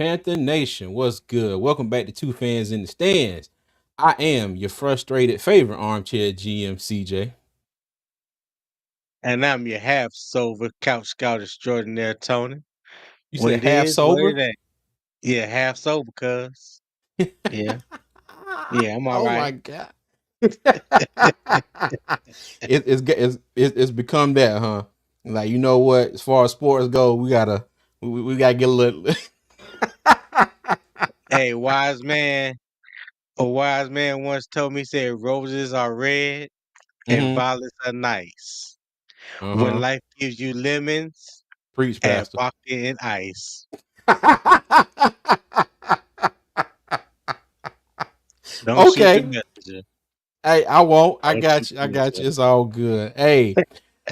Panther Nation, what's good? Welcome back to Two Fans in the Stands. I am your frustrated favorite armchair GM, CJ. And I'm your half sober couch scout extraordinaire, Tony. You What said it half is, what sober? it ain't. Yeah, half sober, cuz. Yeah, yeah, I'm all Oh my right. god. It's become that, huh? Like, you know what? As far as sports go, we gotta get a little. Hey, a wise man once told me, said, roses are red and Mm-hmm. violets are nice. When Uh-huh. life gives you lemons, Preach, add Pastor. vodka and ice. Don't shoot the Okay. messenger. Hey, I won't. I Don't shoot got you. I the got you. messenger. It's all good. Hey,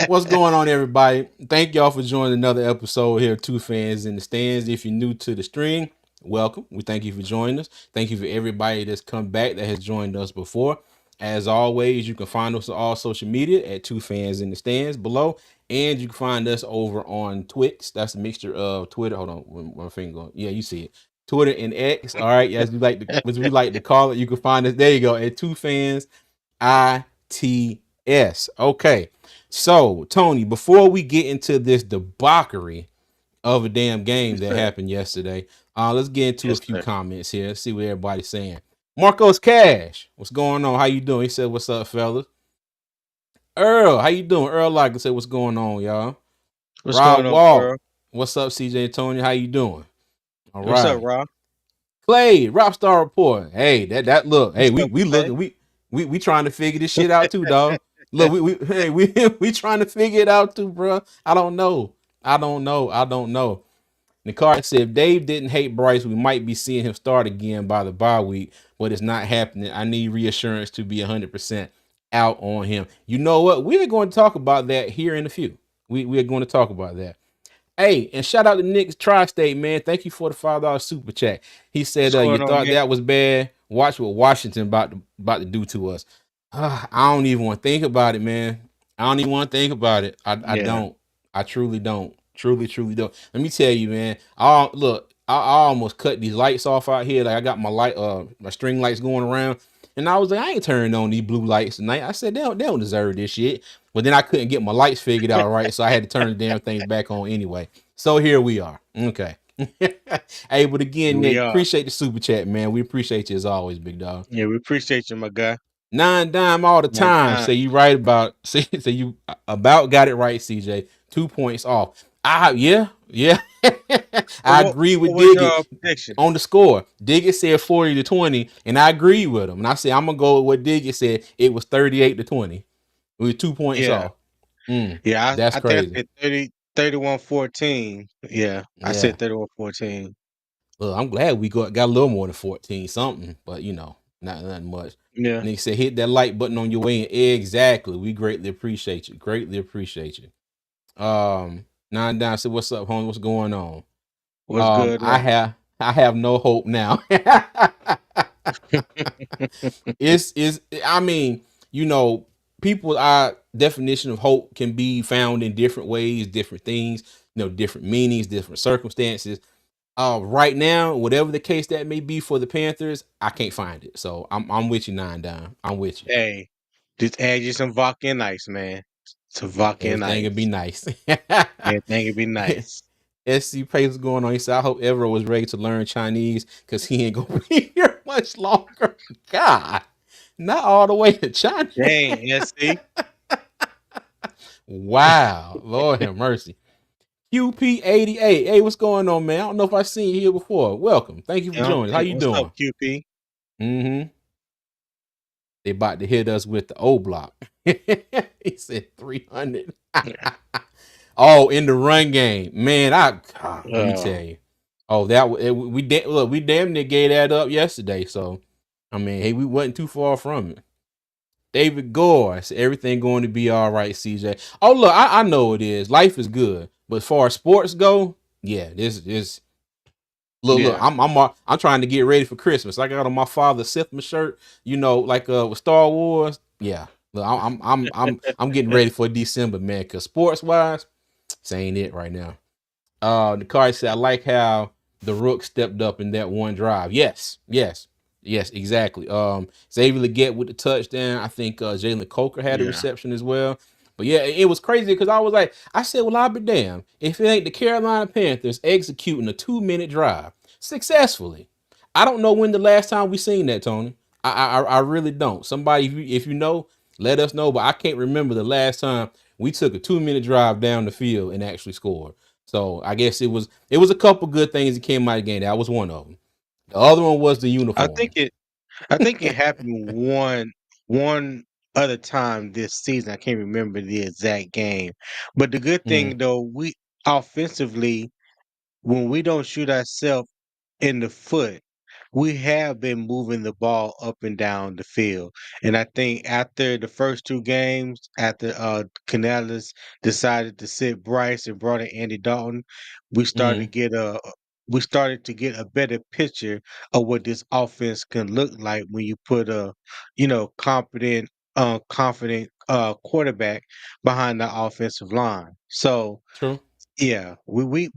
what's going on, everybody? Thank y'all for joining another episode here, Two Fans in the Stands. If you're new to the stream, welcome. We thank you for joining us. Thank you for everybody that's come back that has joined us before. As always, you can find us on all social media at Two Fans in the Stands below, and you can find us over on Twix. That's a mixture of Twitter. Hold on, one finger going. Yeah, you see it. Twitter and X. All right, as we like to call it. You can find us. There you go at Two Fans ITS. Okay. So, Tony, before we get into this debauchery of a damn game Yes, that sir. happened yesterday, let's get into a Yes, few sir. comments here. See what everybody's saying. Marcos Cash, what's going on? How you doing? He said, "What's up, fellas?" Earl, how you doing? Earl like said, "What's going on, y'all?" What's Rob going on, Wall, Earl? what's up, CJ and Tony? How you doing? All What's up, right. Rob? Clay, Rockstar Report. Hey, that look. Hey, What's we up, we Clay? looking. We trying to figure this shit out too, dog. Look, we hey we trying to figure it out too, bro. I don't know. I don't know. Nicard said if Dave didn't hate Bryce, we might be seeing him start again by the bye week, but it's not happening. I need reassurance to be 100% out on him. You know what? We're going to talk about that here in a few. We are going to talk about that. Hey, and shout out to Nick Tri-State, man. Thank you for the $5 super chat. He What's said, you going on, thought Nick? that was bad. Watch what Washington about to do to us. I don't even want to think about it, man. I don't even want to think about it. I Yeah. don't. I truly don't. Truly don't. Let me tell you, man. I almost cut these lights off out here. Like I got my string lights going around, and I was like, I ain't turning on these blue lights tonight. I said they don't deserve this shit. But then I couldn't get my lights figured out right, so I had to turn the damn things back on anyway. So here we are. Okay. Hey, but again, Here we Nick, are. appreciate the super chat, man. We appreciate you as always, big dog. Yeah, we appreciate you, my guy. Nine dime all the Like time. time. Say you right about say you about got it right, CJ. 2 points off. Yeah. I agree What with was your Diggett prediction? on the score. Diggett said 40-20, and I agree with him. And I said I'm gonna go with what Diggett said. It was 38-20. We were 2 points Yeah. off. Mm, Yeah, that's I think I crazy. said 31-14. Yeah, I Yeah. said 31-14. Well, I'm glad we got a little more than 14 something, but not nothing much. Yeah. Nick said hit that like button on your way in. Exactly. We greatly appreciate you. Greatly appreciate you. Nine down said, "What's up, homie? What's going on?" What's good, I Rob? have no hope now. It's I mean, you know, people our definition of hope can be found in different ways, different things, different meanings, different circumstances. Right now, whatever the case that may be for the Panthers, I can't find it. So I'm with you, nine down. I'm with you. Hey, just add you some vodka and ice, man. Some vodka and Everything would be ice. nice. Everything would be nice. SC Pace going on. He said, I hope Evero was ready to learn Chinese because he ain't gonna be here much longer. God, not all the way to China. Dang, SC. Wow, Lord have mercy. QP88. Hey, what's going on, man? I don't know if I've seen you here before. Welcome. Thank you for joining. How you What's up, doing? QP? Mm-hmm. They about to hit us with the O block. He said 300. Oh, in the run game, man. Let me tell you. Oh, we damn near gave that up yesterday. So, I mean, hey, we wasn't too far from it. David Gore said everything going to be all right, CJ. Oh, look, I know it is. Life is good, but as far as sports go, yeah, this is. Look, Yeah. I'm trying to get ready for Christmas. I got on my father's Sithma shirt, like with Star Wars. Yeah, look, I'm getting ready for December, man. Cause sports wise, this ain't it right now. The card said I like how the Rook stepped up in that one drive. Yes, exactly. Xavier Legette with the touchdown. I think Jalen Coker had a Yeah. reception as well. But yeah, it was crazy because I said, well, I'll be damned if it ain't the Carolina Panthers executing a 2-minute drive successfully. I don't know when the last time we seen that, Tony. I really don't. Somebody, if you know, let us know. But I can't remember the last time we took a 2-minute drive down the field and actually scored. So I guess it was a couple good things that came out of the game. That was one of them. The other one was the I think uniforms. it I think it happened one other time this season. I can't remember the exact game. But the good Mm, thing though, we offensively, when we don't shoot ourselves in the foot, we have been moving the ball up and down the field. And I think after the first two games, after Canales decided to sit Bryce and brought in Andy Dalton, we started to mm, get a better picture of what this offense can look like when you put a, confident quarterback behind the offensive line. So true. yeah, we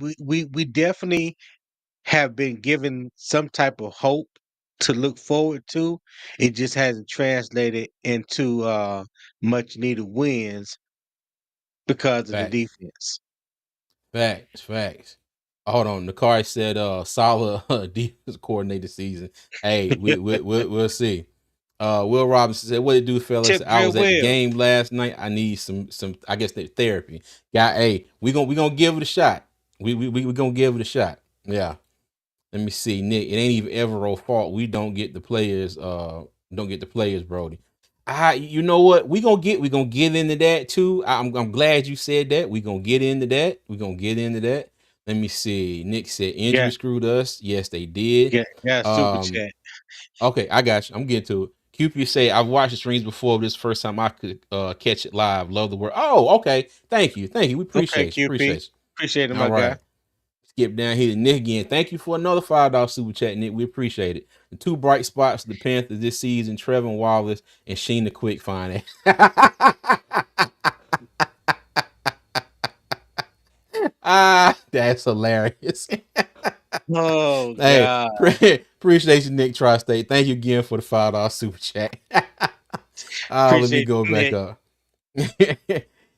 definitely have been given some type of hope to look forward to. It just hasn't translated into much needed wins because of the Facts. defense. Facts. Hold on. The car said solid defense coordinator season. Hey, we'll see. Will Robinson said, "What it do, fellas? Tip I drill was at the well. game last night. I need some I guess that therapy. Guy, hey, we gonna give it a shot. We gonna give it a shot. Yeah. Let me see, Nick. It ain't even Evero's fault. We don't get the players. Don't get the players, Brody. You know what? We gonna get into that too. I'm glad you said that. We gonna get into that. We gonna get into that. Let me see. Nick said injury Got screwed us. Yes, they did. got a super Um, chat. okay, I got you. I'm getting to it. QP say I've watched the streams before. But this is the first time I could catch it live. Love the word. Oh, okay. Thank you. We Okay, appreciate you. QP. Appreciate Appreciate it, you. All my guy. right. Skip down here to Nick again. Thank you for another $5 super chat, Nick. We appreciate it. The two bright spots of the Panthers this season, Trevor Wallace and Sheena Quick fine. That's hilarious. Oh Hey, God. appreciate you, Nick Tri-State. Thank you again for the $5 super chat. Let me Appreciate go you, back Nick. up.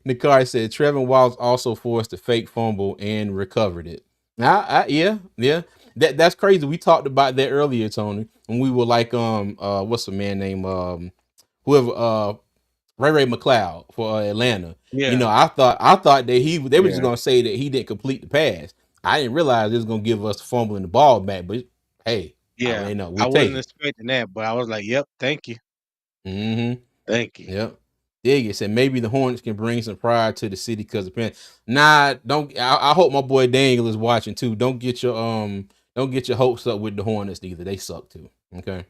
Nikai said Trevor Wallace also forced a fake fumble and recovered it. Yeah. That's crazy. We talked about that earlier, Tony, when we were like, what's the man name? Whoever, Ray McLeod for Atlanta. Yeah, I thought that they were just yeah, gonna say that he didn't complete the pass. I didn't realize it was gonna give us fumbling the ball back. But hey, I yeah. already know we I take wasn't it. expecting that, but I was like, "Yep, thank you, Mm-hmm. thank you." Yep. Dig it. Said maybe the Hornets can bring some pride to the city because of Pan. Nah, don't. I hope my boy Daniel is watching too. Don't get your hopes up with the Hornets either. They suck too. Okay.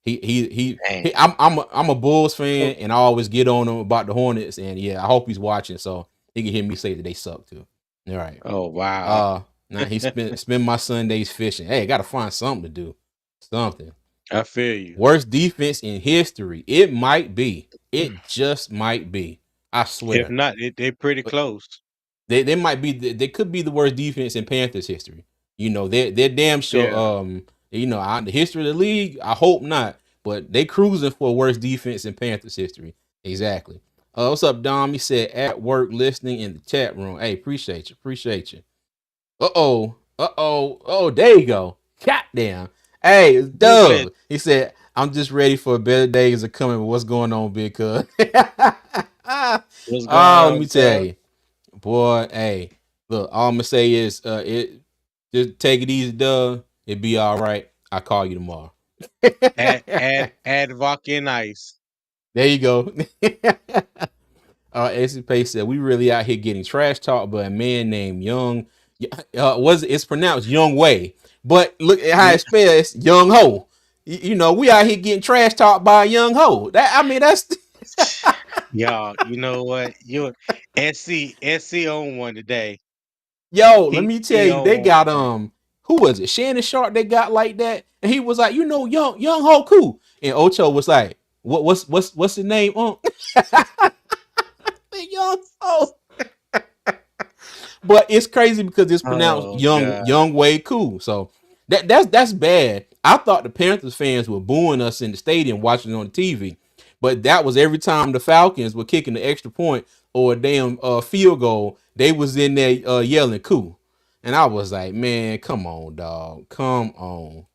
Dang. I'm a Bulls fan and I always get on him about the Hornets and yeah, I hope he's watching so he can hear me say that they suck too. All right. Oh wow, Now he spend my Sundays fishing. Hey, gotta find something to do. Something. I feel you. Worst defense in history. It might be. It just might be. I If swear. not, they pretty But close. they might be. They could be the worst defense in Panthers history. They're damn sure. Yeah. The history of the league. I hope not. But they cruising for worst defense in Panthers history. Exactly. What's up, Dom? He said at work listening in the chat room. Hey, appreciate you. Appreciate you. Oh, there you go. Goddamn. Hey, it's Who is Doug. He said, I'm just ready for better days are coming. But what's going on, big cuz? what's going Oh, let on, me tell Doug? you. Boy, hey, look, all I'm gonna say is it just take it easy, Doug. It'll be all right. I'll call you tomorrow. Add vodka and ice. There you go. AC Pace said we really out here getting trash talked by a man named Young. Was it's pronounced Young Way, but look at how Yeah. it's spelled. It's Young Ho. We out here getting trash talked by a young ho. That's Y'all, you know what? You SC on one today. yo. Let me tell He you, they on one got today. who was it? Shannon Sharp. They got like that, and he was like, young ho, cool. And Ocho was like, what's his name? Young ho. But it's crazy because it's pronounced Oh young God. young way cool. So That's bad. I thought the Panthers fans were booing us in the stadium watching it on the TV, but that was every time the Falcons were kicking the extra point or a damn field goal, they was in there yelling "cool," and I was like, man, come on, dog, come on.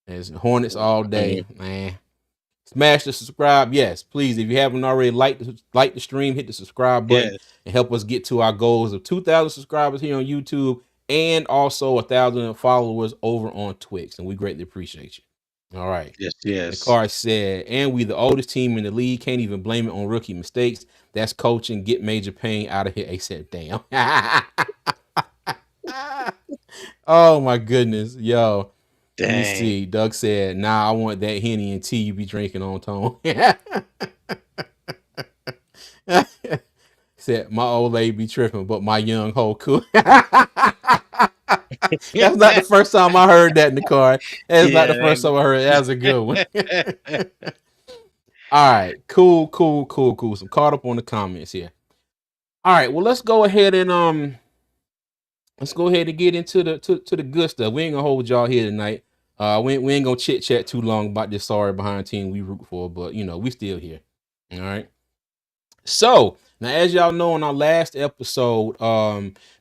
It's Hornets all day, man. Smash the subscribe, yes, please. If you haven't already, like the stream, hit the subscribe button, Yes, and help us get to our goals of 2,000 subscribers here on YouTube and also 1,000 followers over on Twix, and we greatly appreciate you. All right. yes, The yes. card said, and we the oldest team in the league, can't even blame it on rookie mistakes. That's coaching. Get Major Payne out of here ASAP. Damn. Oh my goodness, yo. Let me Dang. see. Doug said, "Nah, I want that Henny and tea you be drinking on tone." Said my old lady be tripping, but my young hoe cool. That's not the first time I heard that in the car. That's not the Yeah, first time I heard it. That's a good one. All right, cool, cool, cool, cool. So caught up on the comments here. All right, well let's go ahead and get into to the good stuff. We ain't gonna hold y'all here tonight. We ain't gonna chit chat too long about this sorry behind team we root for, but we still here. All right. So now, as y'all know, in our last episode,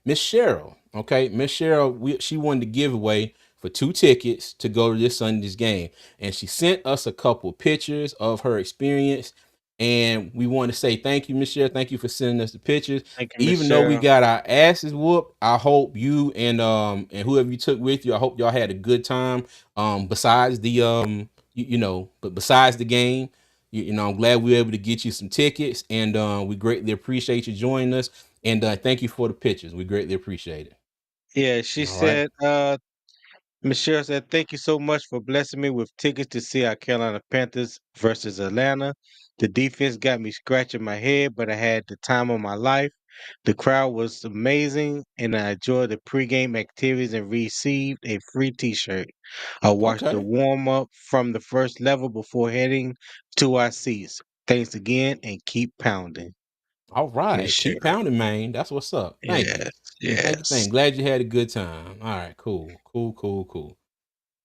Miss Cheryl, okay, Miss Cheryl, she won the giveaway for 2 tickets to go to this Sunday's game, and she sent us a couple pictures of her experience, and we want to say thank you, Miss Cheryl. Thank you for sending us the pictures. thank you, Miss Even though we Cheryl. got our asses whooped, I hope you and whoever you took with you, I hope y'all had a good time. Besides the but besides the game. I'm glad we were able to get you some tickets, and we greatly appreciate you joining us. And thank you for the pictures. We greatly appreciate it. Yeah, she All right. said, Michelle said, "Thank you so much for blessing me with tickets to see our Carolina Panthers versus Atlanta. The defense got me scratching my head, but I had the time of my life. The crowd was amazing, and I enjoyed the pregame activities and received a free T-shirt. I watched the Okay. warm up from the first level before heading to our seats. Thanks again, and keep pounding, All right. Michelle." Keep pounding, man. That's what's up. Thank you. Yes, Thank you. Thank yes. you. Glad you had a good time. All right. Cool. Cool. Cool. Cool.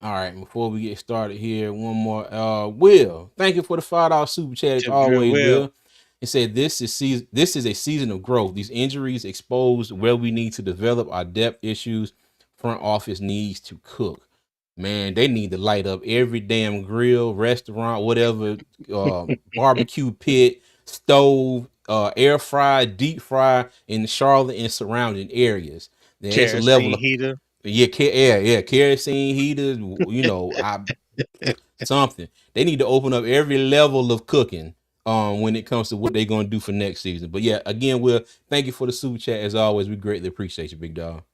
All right. Before we get started here, one more. Will, thank you for the $5 super chat as Tip drill always. well. Will, it said this is a season of growth. These injuries exposed where we need to develop our depth issues. Front office needs to cook. Man, they need to light up every damn grill, restaurant, whatever, barbecue pit, stove, air fry, deep fry in Charlotte and surrounding areas. There's a level Kerosene of heater. kerosene heaters. I something. They need to open up every level of cooking when it comes to what they're gonna do for next season. But yeah, again, Will, thank you for the super chat as always. We greatly appreciate you, big dog.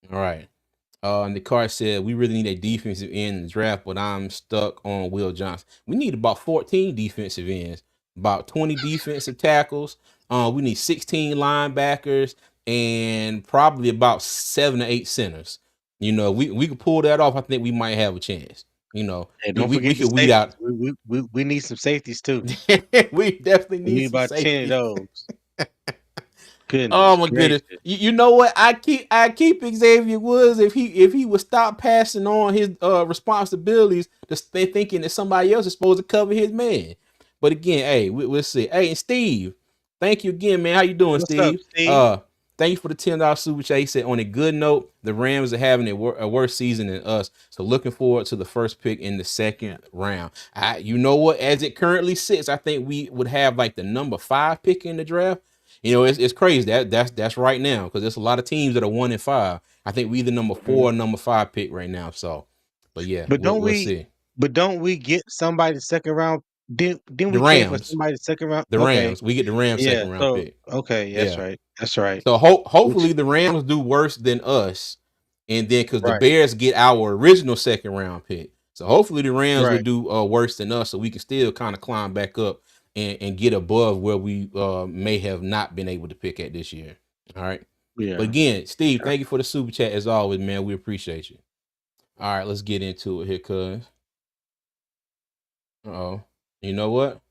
All right. And the card said we really need a defensive end in the draft, but I'm stuck on Will Johnson. We need about 14 defensive ends, about 20 defensive tackles. We need 16 linebackers and probably about 7 to 8 centers. We could pull that off. I think we might have a chance. And We don't we, we forget the could weed safeties. out. We need some safeties too. We definitely We need need some about 10 of safety. those. Oh Goodness my goodness! gracious. You know what? I keep Xavier Woods if he would stop passing on his responsibilities to stay thinking that somebody else is supposed to cover his man. But again, hey, we'll see. Hey, and Steve, thank you again, man. How you doing, What's up, Steve? Steve? Thank you for the $10 super chat. He said, on a good note, the Rams are having a worse season than us, so looking forward to the first pick in the second round. You know what? As it currently sits, I think we would have like the number 5 pick in the draft. It's crazy that's right now because there's a lot of teams that are 1 and 5. I think we either number 4 or Mhm. number 5 pick right now. So, but yeah, But we'll don't we'll we see. but don't we get somebody the second round? Didn't The we trade for Rams, somebody the second round? the Okay. Rams, we get the Rams Yeah, second round so pick. okay, that's Yeah. right. That's right. So Which hopefully the Rams do worse than us, and then because the right, Bears get our original second round pick, so hopefully the Rams would right. do worse than us, so we can still kind of climb back up and get above where we may have not been able to pick at this year. All right. But Yeah. again, Steve, thank you for the super chat as always, man. We appreciate you. All right, let's get into it here, cuz. Oh, you know what?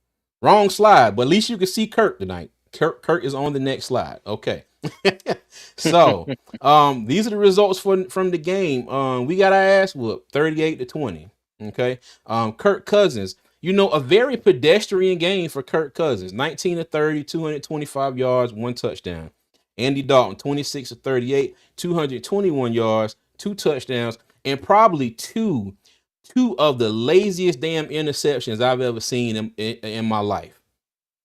Wrong slide, but at least you can see Kirk tonight. Kirk is on the next slide. Okay. So, these are the results from the game. We got our ass whooped, 38-20. Okay. Kirk Cousins, a very pedestrian game for Kirk Cousins. 19 to 30, 225 yards, one touchdown. Andy Dalton, 26 to 38, 221 yards, two touchdowns, and probably two of the laziest damn interceptions I've ever seen in my life.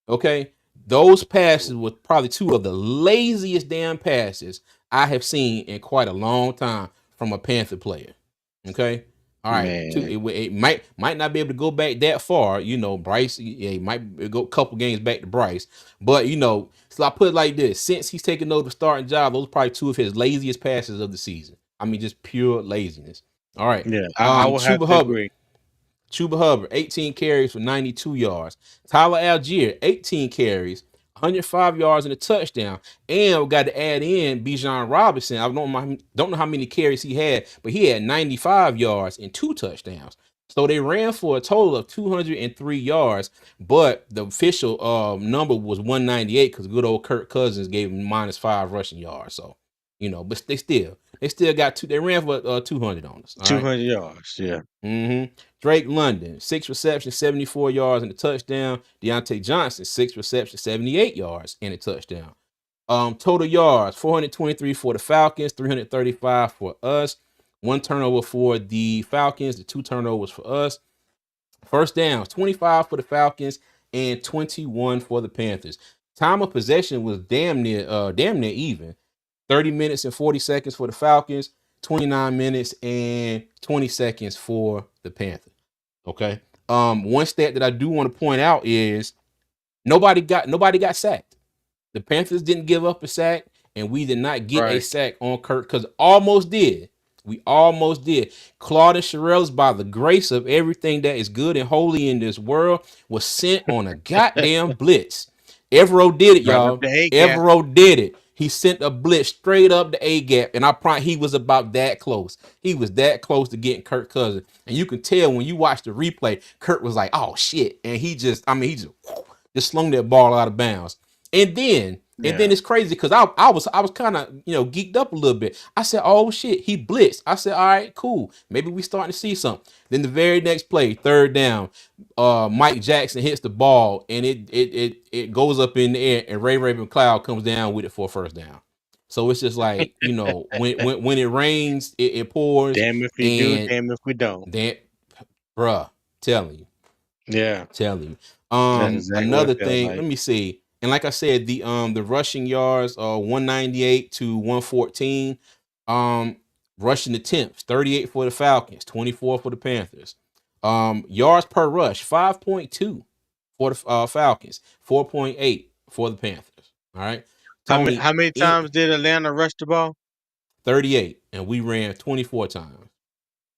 Okay. Those passes were probably two of the laziest damn passes I have seen in quite a long time from a Panther player. Okay. All right. Man, It might not be able to go back that far. Bryce, yeah, he might go a couple games back to Bryce. But so I put it like this. Since he's taken over the starting job, those are probably two of his laziest passes of the season. I mean, just pure laziness. All right. yeah, I will have Chuba to Hubbard. agree. 18 carries for 92 yards. Tyler Algier, 18 carries, 105 yards and a touchdown. And we got to add in Bijan Robinson. I don't know how many carries he had, but he had 95 yards and two touchdowns. So they ran for a total of 203 yards, but the official number was 198 because good old Kirk Cousins gave him -5 rushing yards. So, but they still got two. They ran for 200 on us. All right. 200 yards. Yeah. Drake London, 6 receptions, 74 yards and a touchdown. Deontay Johnson, 6 receptions, 78 yards and a touchdown. Total yards, 423 for the Falcons, 335 for us. One turnover for the Falcons, the two turnovers for us. First downs, 25 for the Falcons and 21 for the Panthers. Time of possession was damn near even. 30 minutes and 40 seconds for the Falcons, 29 minutes and 20 seconds for the Panthers. Okay. One stat that I do want to point out is nobody got sacked. The Panthers didn't give up a sack, and we did not get a Right. sack on Kirk because almost did. We almost did. Claude and Sherrills, by the grace of everything that is good and holy in this world, was sent on a goddamn blitz. Evero did it, Right up y'all. the A gap. Evero did it. He sent a blitz straight up the A gap, and I promise he was about that close. He was that close to getting Kirk Cousins, and you can tell when you watch the replay, Kirk was like, "Oh shit," and he just slung that ball out of bounds. And then Yeah. it's crazy because I was kind of geeked up a little bit. I said, "Oh shit, he blitzed." I said, "All right, cool. Maybe we starting to see something." Then the very next play, third down, Mike Jackson hits the ball and it goes up in the air, and Ray Raven Cloud comes down with it for a first down. So it's just like when it rains, it pours, Damn if we do, and damn if we don't. that, bruh, telling you. Yeah. Tell you. That's exactly what it Another felt thing, like. let me see. And like I said, the rushing yards 198 to 114. Rushing attempts, 38 for the Falcons, 24 for the Panthers. Yards per rush, 5.2 for the Falcons, 4.8 for the Panthers. All right. Tony, How many in times did Atlanta rush the ball? 38, and we ran 24 times.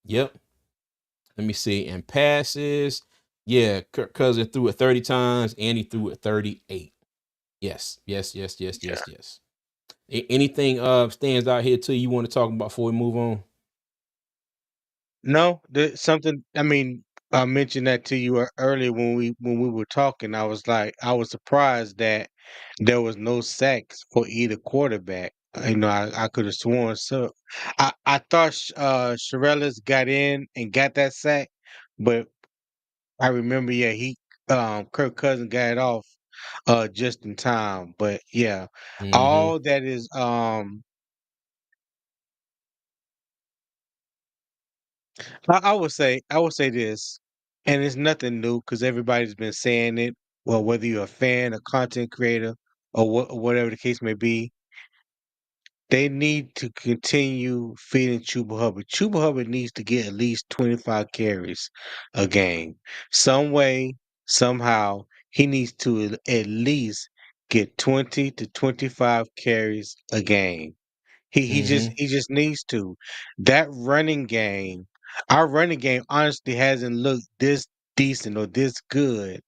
Yep. Let me see. And passes, yeah, Kirk Cousins threw it 30 times. Andy threw it 38. Yes, yes, yes, yes, Yeah. yes, yes. Anything stands out here to you want to talk about before we move on? No, there's something. I mean, I mentioned that to you earlier when we were talking. I was surprised that there was no sacks for either quarterback. I could have sworn so. I thought Shirellis got in and got that sack, but I remember, yeah, Kirk Cousins got it off just in time. But yeah, Mm-hmm. all that is I would say this, and it's nothing new because everybody's been saying it. Well, whether you're a fan, a content creator, or whatever the case may be, they need to continue feeding Chuba Hubbard. Chuba Hubbard needs to get at least 25 carries a game. Some way, somehow, he needs to at least get 20 to 25 carries a game. Mm-hmm. He just needs to. That running game, our running game honestly hasn't looked this decent or this good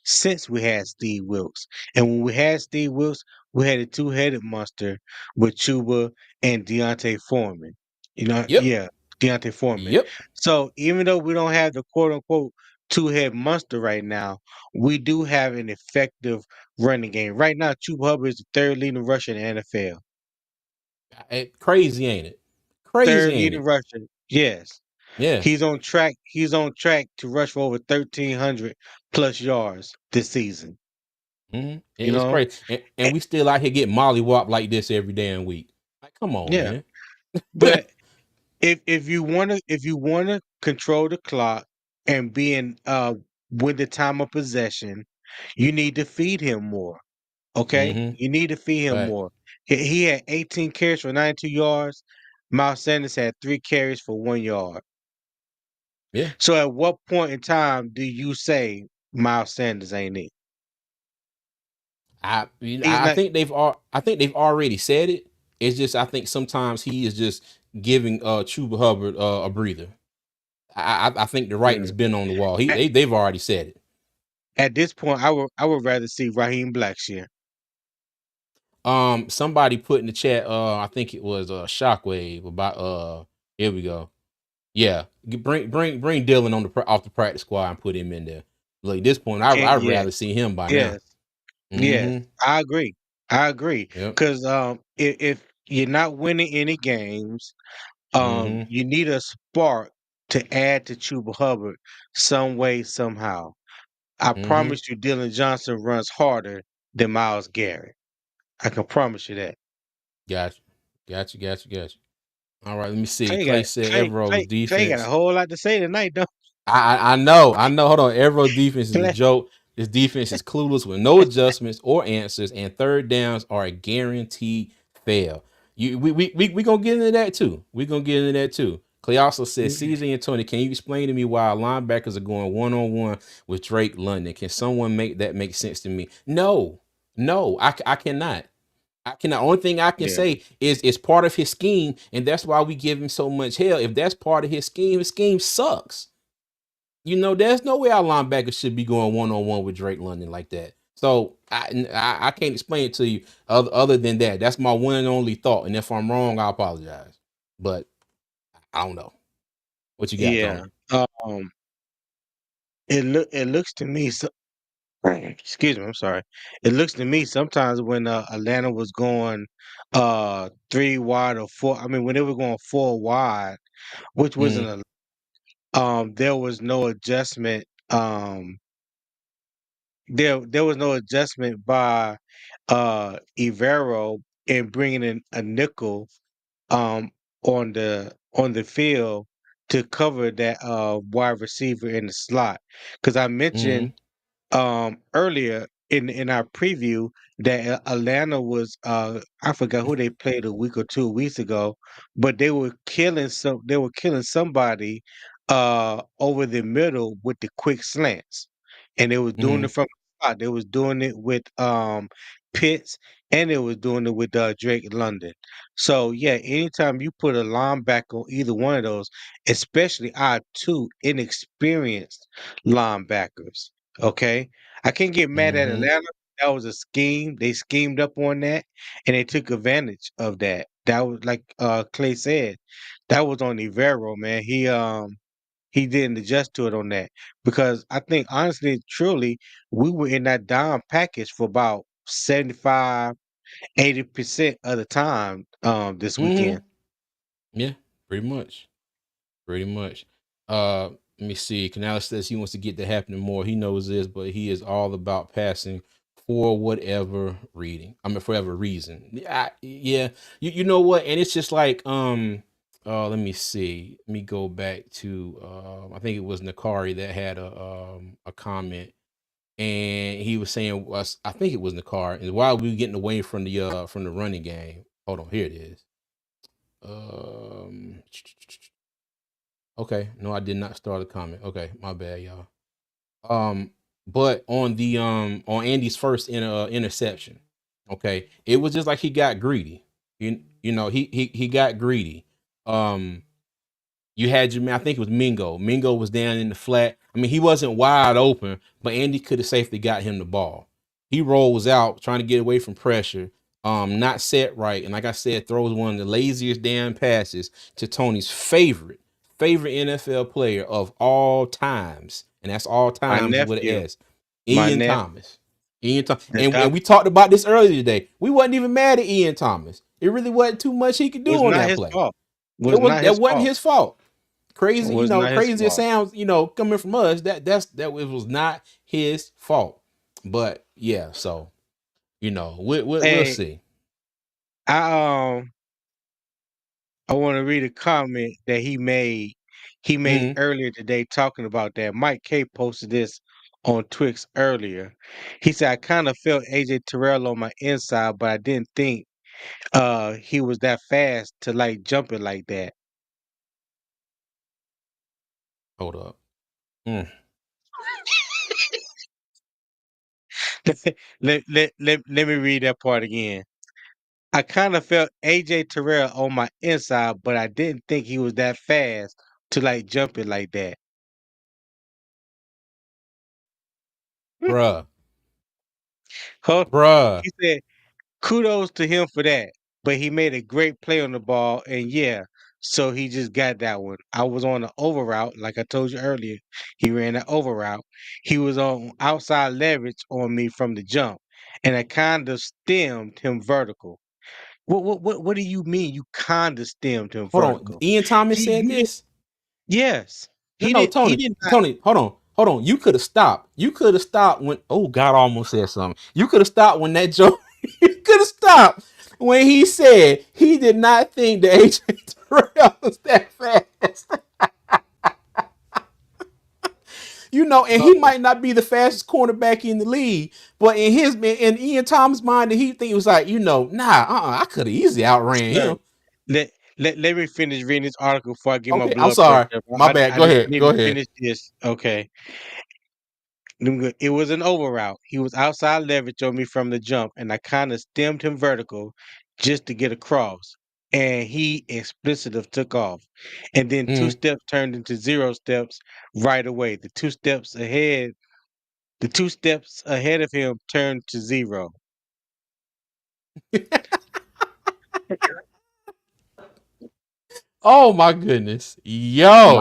since we had Steve Wilkes. And when we had Steve Wilkes, we had a two-headed monster with Chuba and Deontay Foreman. Yep. Yeah, Deontay Foreman. Yep. So even though we don't have the quote unquote two-head monster right now, we do have an effective running game. Right now, Chuba Hubbard is the third leading rusher in the NFL. Crazy, ain't it? Crazy, Third ain't leading it? rusher. Yes. Yeah. He's on track. He's on track to rush for over 1,300 plus yards this season. You It's know, crazy, and we still out here getting mollywop like this every damn week. Like, come on, yeah. man. But if you wanna control the clock and be in with the time of possession, you need to feed him more. Okay, Mm-hmm. you need to feed him Right. more. He had 18 carries for 92 yards. Miles Sanders had 3 carries for 1 yard. Yeah. So at what point in time do you say Miles Sanders ain't it? He's I not. think I think they've already said it. It's just I think sometimes he is just giving Chuba Hubbard a breather. I think the writing's mm. been on the wall. At, They've already said it. at this point, I would rather see Raheem Blackshear. Somebody put in the chat, I think it was Shockwave about here we go. Yeah, bring Dylan on off the practice squad and put him in there. Like at this point, I'd Yeah, rather see him by now. yes, yes. Mm-hmm. I agree. I agree. Yep. Because if you're not winning any games, Mm-hmm. you need a spark to add to Chuba Hubbard some way, somehow. I Mm-hmm. promise you, Dylan Johnson runs harder than Miles Garrett. I can promise you that. Gotcha. Gotcha. All right, let me see. Clay Clay got said Clay Evero's Clay Clay got a defense. whole lot to say tonight, though. I know. Hold on. Evero's defense is a Clay, joke. This defense is clueless with no adjustments or answers, and third downs are a guaranteed fail. We gonna get into that too. We gonna get into that too. Clay also says, CZ and Tony, can you explain to me why linebackers are going one on one with Drake London? Can someone make that make sense to me? No, I cannot. I can. The only thing I can yeah, say is it's part of his scheme, and that's why we give him so much hell. If that's part of his scheme sucks. There's no way our linebackers should be going one on one with Drake London like that. So I can't explain it to you other than that. That's my one and only thought. And if I'm wrong, I apologize. But I don't know what you got, yeah. Tony. It looks to me. So, excuse me. I'm sorry. It looks to me sometimes when Atlanta was going 3 wide or four. I mean, when they were going 4 wide, which wasn't Mm, there was no adjustment. There was no adjustment by Ivero in bringing in a nickel um on the field to cover that wide receiver in the slot. Because I mentioned mm, earlier in our preview that Atlanta was I forgot who they played a week or 2 weeks ago, but they were killing somebody over the middle with the quick slants. And they was doing it mm, from the spot. They was doing it with Pitts, and they was doing it with Drake London. So yeah, anytime you put a linebacker on either one of those, especially our two inexperienced linebackers. Okay. I can't get mad at mm-hmm. Atlanta. That was a scheme. They schemed up on that and they took advantage of that. That was like Clay said, that was on Ivero, man. He didn't adjust to it on that. Because I think honestly, truly, we were in that down package for about 75, 80% of the time this Mm-hmm. weekend. Yeah, pretty much. Pretty much. Let me see. Canales says he wants to get that happening more. He knows this, but he is all about passing for whatever reading. I mean, for whatever reason. Yeah. You know what? And it's just like let me see. Let me go back to I think it was Nakari that had a comment, and he was saying was I think it was Nakari, and while we were getting away from the running game. Hold on, here it is. Um Okay, no, I did not start a comment. Okay, my bad, y'all. But on Andy's first interception, okay, it was just like he got greedy. He got greedy. Um, you had your man, I think it was Mingo. Mingo was down in the flat. I mean, he wasn't wide open, but Andy could have safely got him the ball. He rolls out trying to get away from pressure. Not set right, and like I said, throws one of the laziest damn passes to Tony's favorite NFL player of all times, and that's all My times with an nephew, S. my Ian nephew, Thomas. Ian Thomas. the And doc we talked about this earlier today. We wasn't even mad at Ian Thomas. It really wasn't too much he could do was on not that his play. fault. It Was was not that his wasn't fault. his fault. Crazy, Was not his crazy it fault. sounds, coming from us. That it was not his fault. But yeah, so we'll Hey, see. I I want to read a comment that he made. He made Mm-hmm. earlier today talking about that. Mike K posted this on Twix earlier. He said, "I kind of felt AJ Terrell on my inside, but I didn't think he was that fast to like jump it like that." Hold up. Mm. Let me read that part again. I kind of felt AJ Terrell on my inside, but I didn't think he was that fast to like jump it like that. Bruh. Huh? Bruh. He said, kudos to him for that. But he made a great play on the ball, and yeah, so he just got that one. I was on the over route, like I told you earlier. He ran that over route. He was on outside leverage on me from the jump, and I kind of stemmed him vertical. What do you mean you kind of stemmed him Hold on. vertical? Ian Thomas said You did, this? yes. No, no, He Tony. did not. Tony, hold on. Hold on. You could have stopped. You could have stopped when God I almost said something. You could have stopped when that joke you could have stopped when he said he did not think that AJ Terrell was that fast. And he might not be the fastest cornerback in the league, but in Ian Thomas' mind, he think it was like, I could have easily outran Sir, him. let me finish reading this article before I get my Okay, I'm blood pressure sorry. up. My bad. I Go need ahead. Go to ahead. finish this. Okay. It was an over route. He was outside leverage on me from the jump, and I kind of stemmed him vertical just to get across. And he explicitly took off. And then two Mm. steps turned into zero steps right away. The 2 steps ahead of him turned to zero. Oh my goodness. Yo.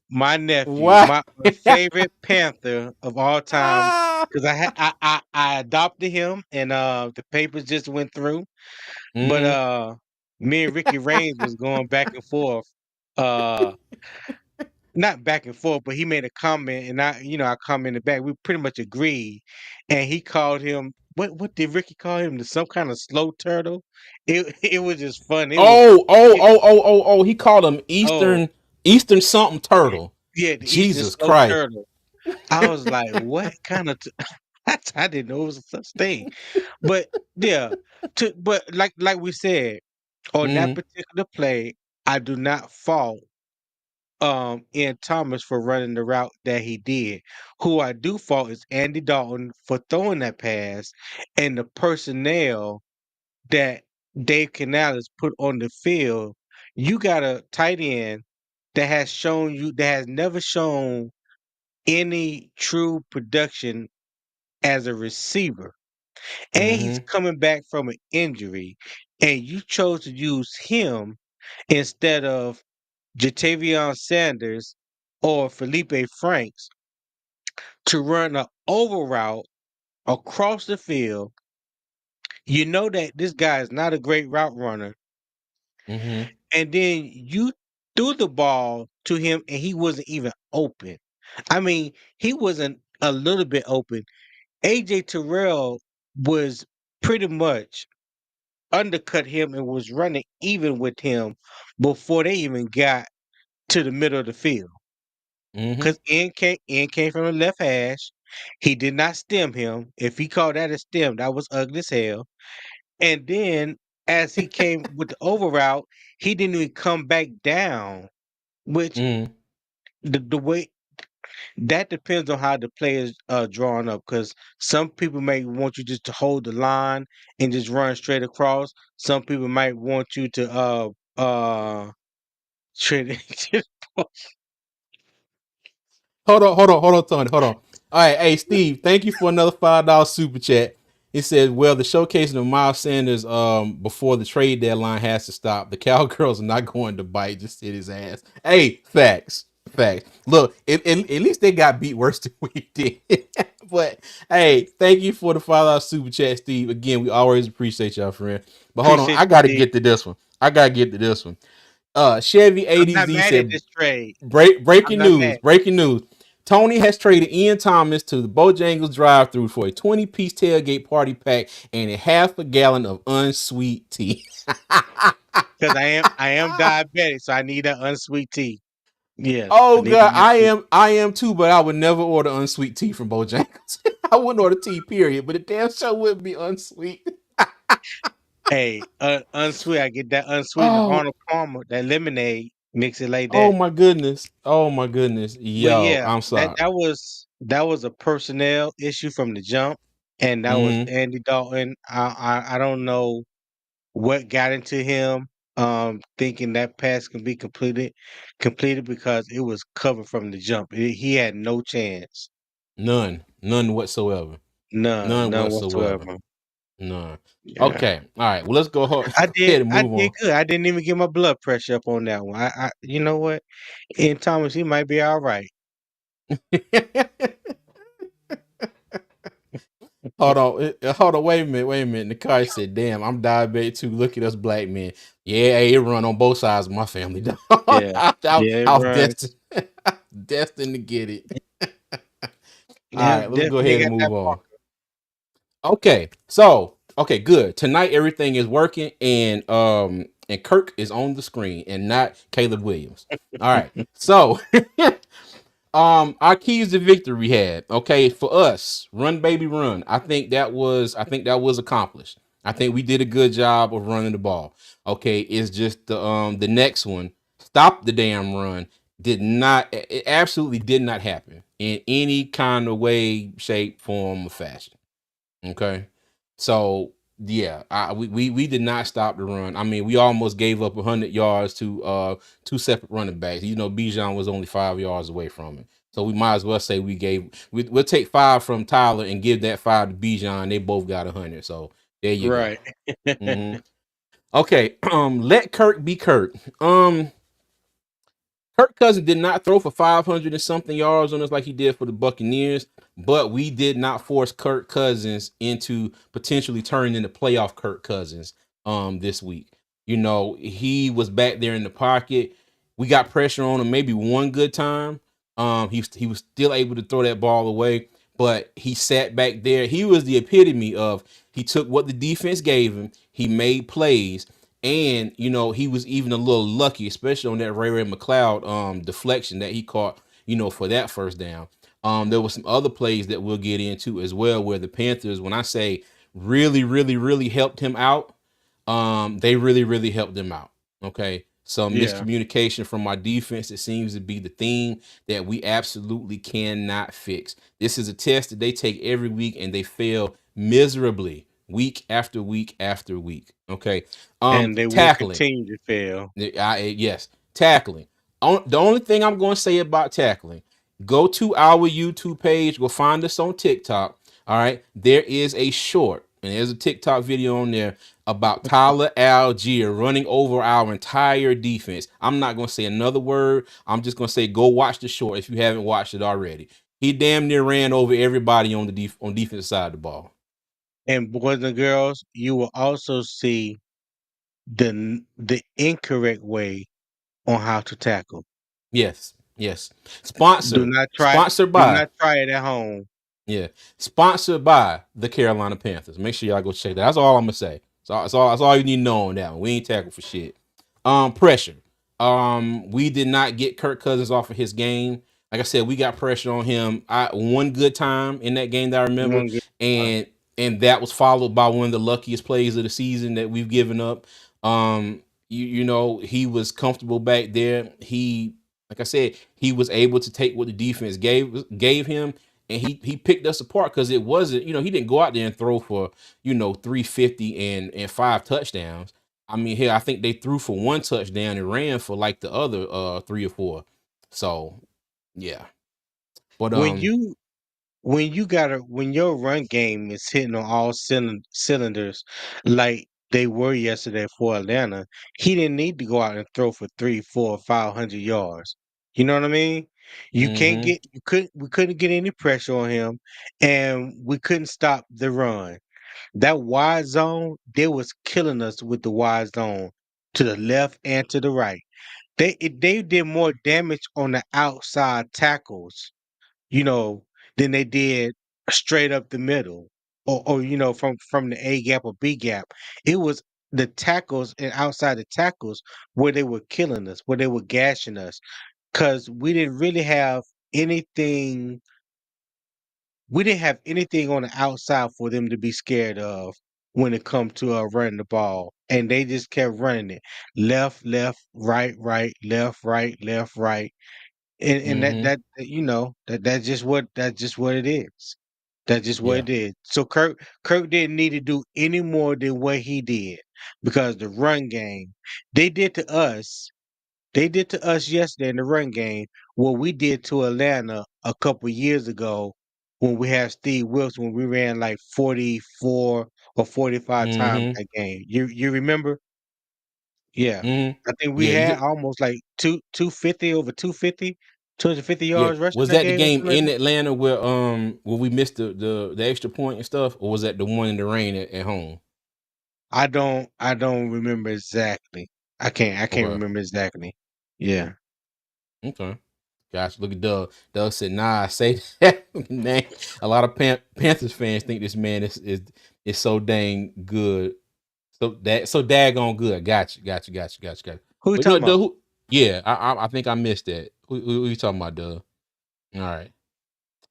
My nephew, Wow. my favorite Panther of all time, Ah. because I adopted him, and the papers just went through. But Mm-hmm. me and Ricky Raines was going back and forth. Uh, not back and forth, but he made a comment, and I commented back. We pretty much agreed, and he called him. What did Ricky call him? Some kind of slow turtle. It was just fun. It was. It, He called him oh Eastern something turtle. yeah, the Eastern Jesus slow Christ. turtle. I was like, what kind of I didn't know it was a such thing. But yeah, but like we said, on that Mm-hmm. particular play, I do not fault Ian Thomas for running the route that he did. Who I do fault is Andy Dalton for throwing that pass and the personnel that Dave Canales put on the field. You got a tight end that has never shown any true production as a receiver. And he's Mm-hmm. coming back from an injury. And you chose to use him instead of Jatavion Sanders or Felipe Franks to run an over route across the field. You know that this guy is not a great route runner. Mm-hmm. And then you threw the ball to him and he wasn't even open. I mean, he wasn't a little bit open. AJ Terrell was pretty much undercut him and was running even with him before they even got to the middle of the field. Mm-hmm. Because in came from the left hash. He did not stem him. If he called that a stem, that was ugly as hell. And then as he came with the over route, he didn't even come back down, which Mm-hmm. the way that depends on how the play is drawn up. Because some people may want you just to hold the line and just run straight across. Some people might want you to straight. Hold on, Tony. Hold on. All right, hey Steve, thank you for another $5 super chat. He said, "Well, the showcasing of Miles Sanders before the trade deadline has to stop. The Cowgirls are not going to bite. Just hit his ass." Hey, facts, Fact. Look, at least they got beat worse than we did. But hey, thank you for the $5 super chat, Steve. Again, we always appreciate y'all, friend. But hold on, Appreciate I you, gotta Steve. get to this one. I gotta get to this one. Chevy I'm not ADZ mad at said this trade. I'm breaking not news, mad. breaking news. Tony has traded Ian Thomas to the Bojangles drive-through for a 20-piece tailgate party pack and a half a gallon of unsweet tea. Because I am diabetic, so I need that unsweet tea. Yes, I Oh need the god, unsweet. I am too, but I would never order unsweet tea from Bojangles. I wouldn't order tea, period. But the damn show wouldn't be unsweet. Hey, unsweet. I get that unsweet Oh, Arnold Palmer, that lemonade, mix it like oh that. my goodness. Oh my goodness. But Yo, yeah, I'm that sorry. that was a personnel issue from the jump, and that was Mm-hmm. Andy Dalton. I don't know what got into him, thinking that pass can be completed because it was covered from the jump. He had no chance, None. None whatsoever. None none whatsoever. whatsoever. None. Yeah. Okay. All right. Well, let's go I go did ahead and I move did on. good. I didn't even get my blood pressure up on that one. You know what? In Thomas, he might be all right. Hold on, wait a minute. The car said, "Damn, I'm diabetic too. Look at us black men." Yeah, hey, it run on both sides of my family. Dog. Yeah. Yeah, it I was run. destined to get it. All Yeah, right, let's go definitely ahead and got move that on. mark. Okay, so okay, good. Tonight everything is working, and Kirk is on the screen, and not Caleb Williams. All right, so our keys to victory we had. Okay, for us, run baby run. I think that was accomplished. I think we did a good job of running the ball. Okay, it's just the next one, stop the damn run. Did not It absolutely did not happen in any kind of way, shape, form, or fashion. Okay. So yeah, we did not stop the run. I mean, we almost gave up 100 yards to two separate running backs. You know, Bijan was only 5 yards away from it. So we might as well say we'll take five from Tyler and give that five to Bijan. They both got 100. So there you go. Right. Hmm. Okay. Let Kirk be Kirk. Kirk Cousins did not throw for 500 and something yards on us like he did for the Buccaneers, but we did not force Kirk Cousins into potentially turning into playoff Kirk Cousins this week. You know, he was back there in the pocket. We got pressure on him maybe one good time. He was still able to throw that ball away, but he sat back there. He was the epitome of he took what the defense gave him, he made plays, and you know, he was even a little lucky, especially on that Ray McLeod deflection that he caught, you know, for that first down. There was some other plays that we'll get into as well, where the Panthers, when I say really helped him out, they really helped him out. Okay. Some Yeah. miscommunication from our defense. It seems to be the theme that we absolutely cannot fix. This is a test that they take every week and they fail miserably week after week after week. Okay. And they will Tackling. continue to fail. Yes, tackling. The only thing I'm going to say about tackling, go to our YouTube page, go find us on TikTok. All right, there is a short, and there's a TikTok video on there about Tyler Algier running over our entire defense. I'm not going to say another word. I'm just going to say go watch the short if you haven't watched it already. He damn near ran over everybody on on defense side of the ball. And boys and girls, you will also see the incorrect way on how to tackle. Yes, yes. Do Sponsor, not try sponsored do by. not try it at home. Yeah, sponsored by the Carolina Panthers. Make sure y'all go check that. That's all I'm gonna say. That's all you need to know on that one. We ain't tackle for shit. Pressure. We did not get Kirk Cousins off of his game. Like I said, we got pressure on him. One good time in that game that I remember, One good time. and that was followed by one of the luckiest plays of the season that we've given up. You know, he was comfortable back there. Like I said, he was able to take what the defense gave him, and he picked us apart because it wasn't, you know, he didn't go out there and throw for, you know, 350 and five touchdowns. I mean, here I think they threw for one touchdown and ran for like the other three or four. So yeah. But When you when your run game is hitting on all cylinders like they were yesterday for Atlanta, he didn't need to go out and throw for 3, 4, 500 yards. You know what I mean? You can't Mm-hmm. get you couldn't we couldn't get any pressure on him, and we couldn't stop the run. That wide zone, they was killing us with the wide zone to the left and to the right. They did more damage on the outside tackles, you know, than they did straight up the middle, or from the A gap or B gap. It was the tackles and outside the tackles where they were killing us, where they were gashing us, because anything we didn't have anything on the outside for them to be scared of when it come to running the ball, and they just kept running it left, left, right, right, left, right, left, right, and that Mm-hmm. that that's just what it is. That's just what Yeah. it is. So Kirk didn't need to do any more than what he did, because the run game they did to us they did to us yesterday in the run game what we did to Atlanta a couple years ago when we had Steve Wilson, when we ran like 44 or 45 times Mm-hmm. that game. You remember? Yeah. Mm-hmm. I think we Yeah. had almost like 250 over 250 Yeah. yards rushing Was that that the game or game something like in that. Atlanta where we missed the extra point and stuff, or was that the one in the rain at home? I don't remember exactly. I can't Okay. remember exactly. Yeah. Okay. Gosh, look at Doug. Doug said, "Nah, I say that name." A lot of Panthers fans think this man is so dang good, so daggone good. Got you. Who you But no, talking Doug, about? yeah, I think I missed that. Who you talking about, Doug? All right.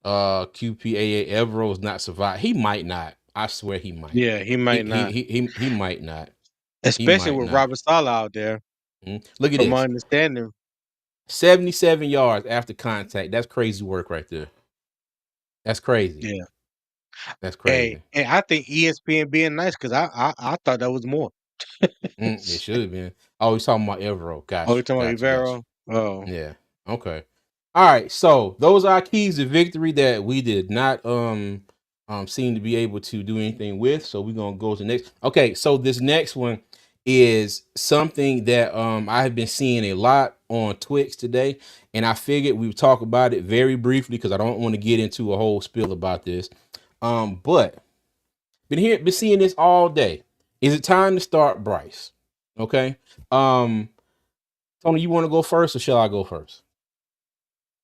QPAA Evero's not survive. He might not. I swear he might. Yeah, he He might he not. he he might not. He Especially might with not. Robert Saleh out there, Look at from my this. understanding. 77 yards after contact. That's crazy work right there. That's crazy. Yeah. That's Hey, crazy. and I think ESPN being nice, because I thought that was more. It should have been. Oh, he's talking about Evero. Oh, you Gotcha. talking about Gotcha. Gotcha. Rivero? Oh, Yeah. Okay. All right. So those are keys to victory that we did not seem to be able to do anything with. So we're gonna go to the next. Okay. So this next one is something that I have been seeing a lot on Twix today, and I figured we would talk about it very briefly because I don't want to get into a whole spiel about this. But been seeing this all day. Is it time to start Bryce? Okay. Um, Tony, you want to go first or shall I go first?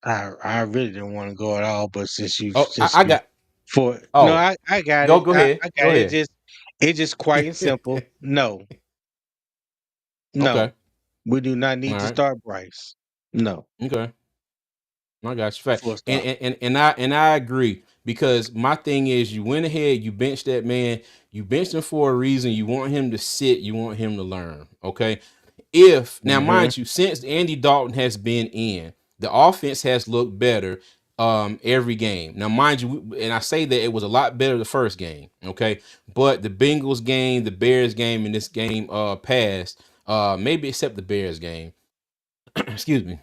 I really didn't want to go at all, but since you Oh, since I you got. for no, Oh, I got go it. go I, ahead. I Go got it. ahead. It's just quiet and simple. No, Okay. no, we do not All need to right. start Bryce. No, Okay. I got you. Fact. full And, stop. and and I agree because my thing is you went ahead, you benched that man, you benched him for a reason. You want him to sit, you want him to learn. Okay. If now, Hmm. mind you, since Andy Dalton has been in, the offense has looked better every game. Now, mind you, and I say that it was a lot better the first game, okay? But the Bengals game, the Bears game, and this game passed, maybe except the Bears game. Excuse me.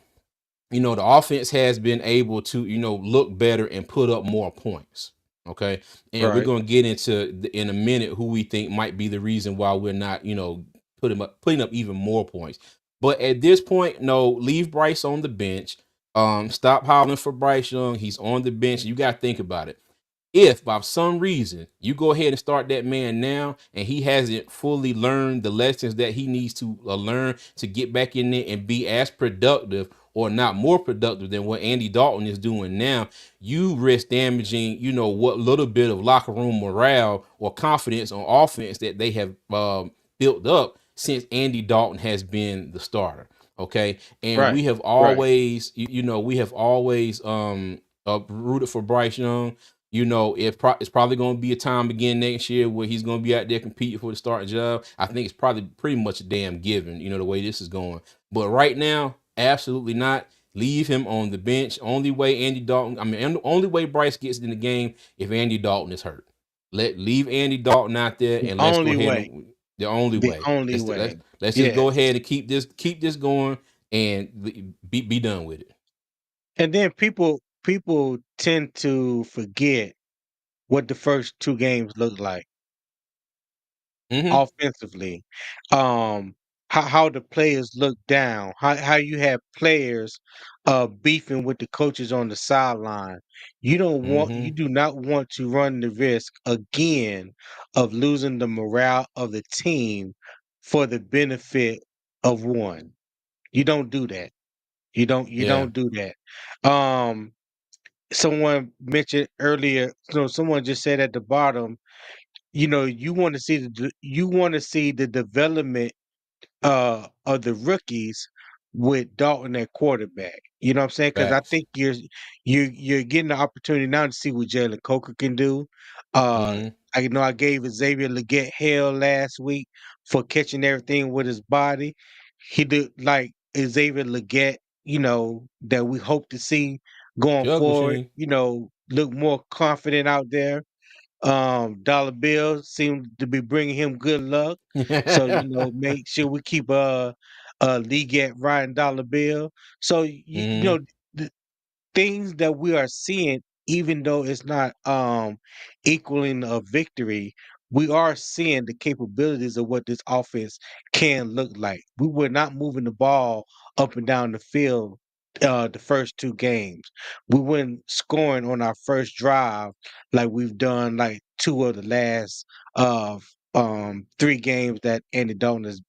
The offense has been able to, look better and put up more points. Okay. And we're Right, going to get into in a minute who we think might be the reason why we're not, putting up even more points. But at this point, no, leave Bryce on the bench. Stop hollering for Bryce Young. He's on the bench. You got to think about it. If by some reason you go ahead and start that man now and he hasn't fully learned the lessons that he needs to learn to get back in there and be as productive or not more productive than what Andy Dalton is doing now, you risk damaging, what little bit of locker room morale or confidence on offense that they have built up since Andy Dalton has been the starter. Okay. And right, we have right, always, we have always rooted for Bryce Young. It's probably going to be a time again next year where he's going to be out there competing for the starting job. I think it's probably pretty much a damn given, the way this is going. But right now, absolutely not. Leave him on the bench. Only way Andy Dalton, the only way Bryce gets in the game if Andy Dalton is hurt. Leave Andy Dalton out there the and let's go only ahead way, and the only the way. only Let's way. let's just go Yes. ahead and keep this going and be done with it. And then people tend to forget what the first two games looked like Mm-hmm. offensively. Um, how the players look down, how you have players beefing with the coaches on the sideline. You Mm-hmm. do not want to run the risk again of losing the morale of the team for the benefit of one. You don't do that. You Yeah. don't do that. Someone mentioned earlier, someone just said at the bottom, you want to see you want to see the development of the rookies with Dalton at quarterback. You know what I'm saying? Because I Facts. think you're getting the opportunity now to see what Jalen Coker can do. Uh, Mm-hmm. I know I gave Xavier Leggett hell last week for catching everything with his body. He did like Xavier Leggett, that we hope to see going Jug forward. machine. Look more confident out there. Dollar Bill seemed to be bringing him good luck. So, make sure we keep league at Ryan Dollar Bill. So Mm-hmm. the things that we are seeing, even though it's not equaling a victory, we are seeing the capabilities of what this offense can look like. We were not moving the ball up and down the field the first two games. We weren't scoring on our first drive like we've done like two of the last three games that Andy Dalton has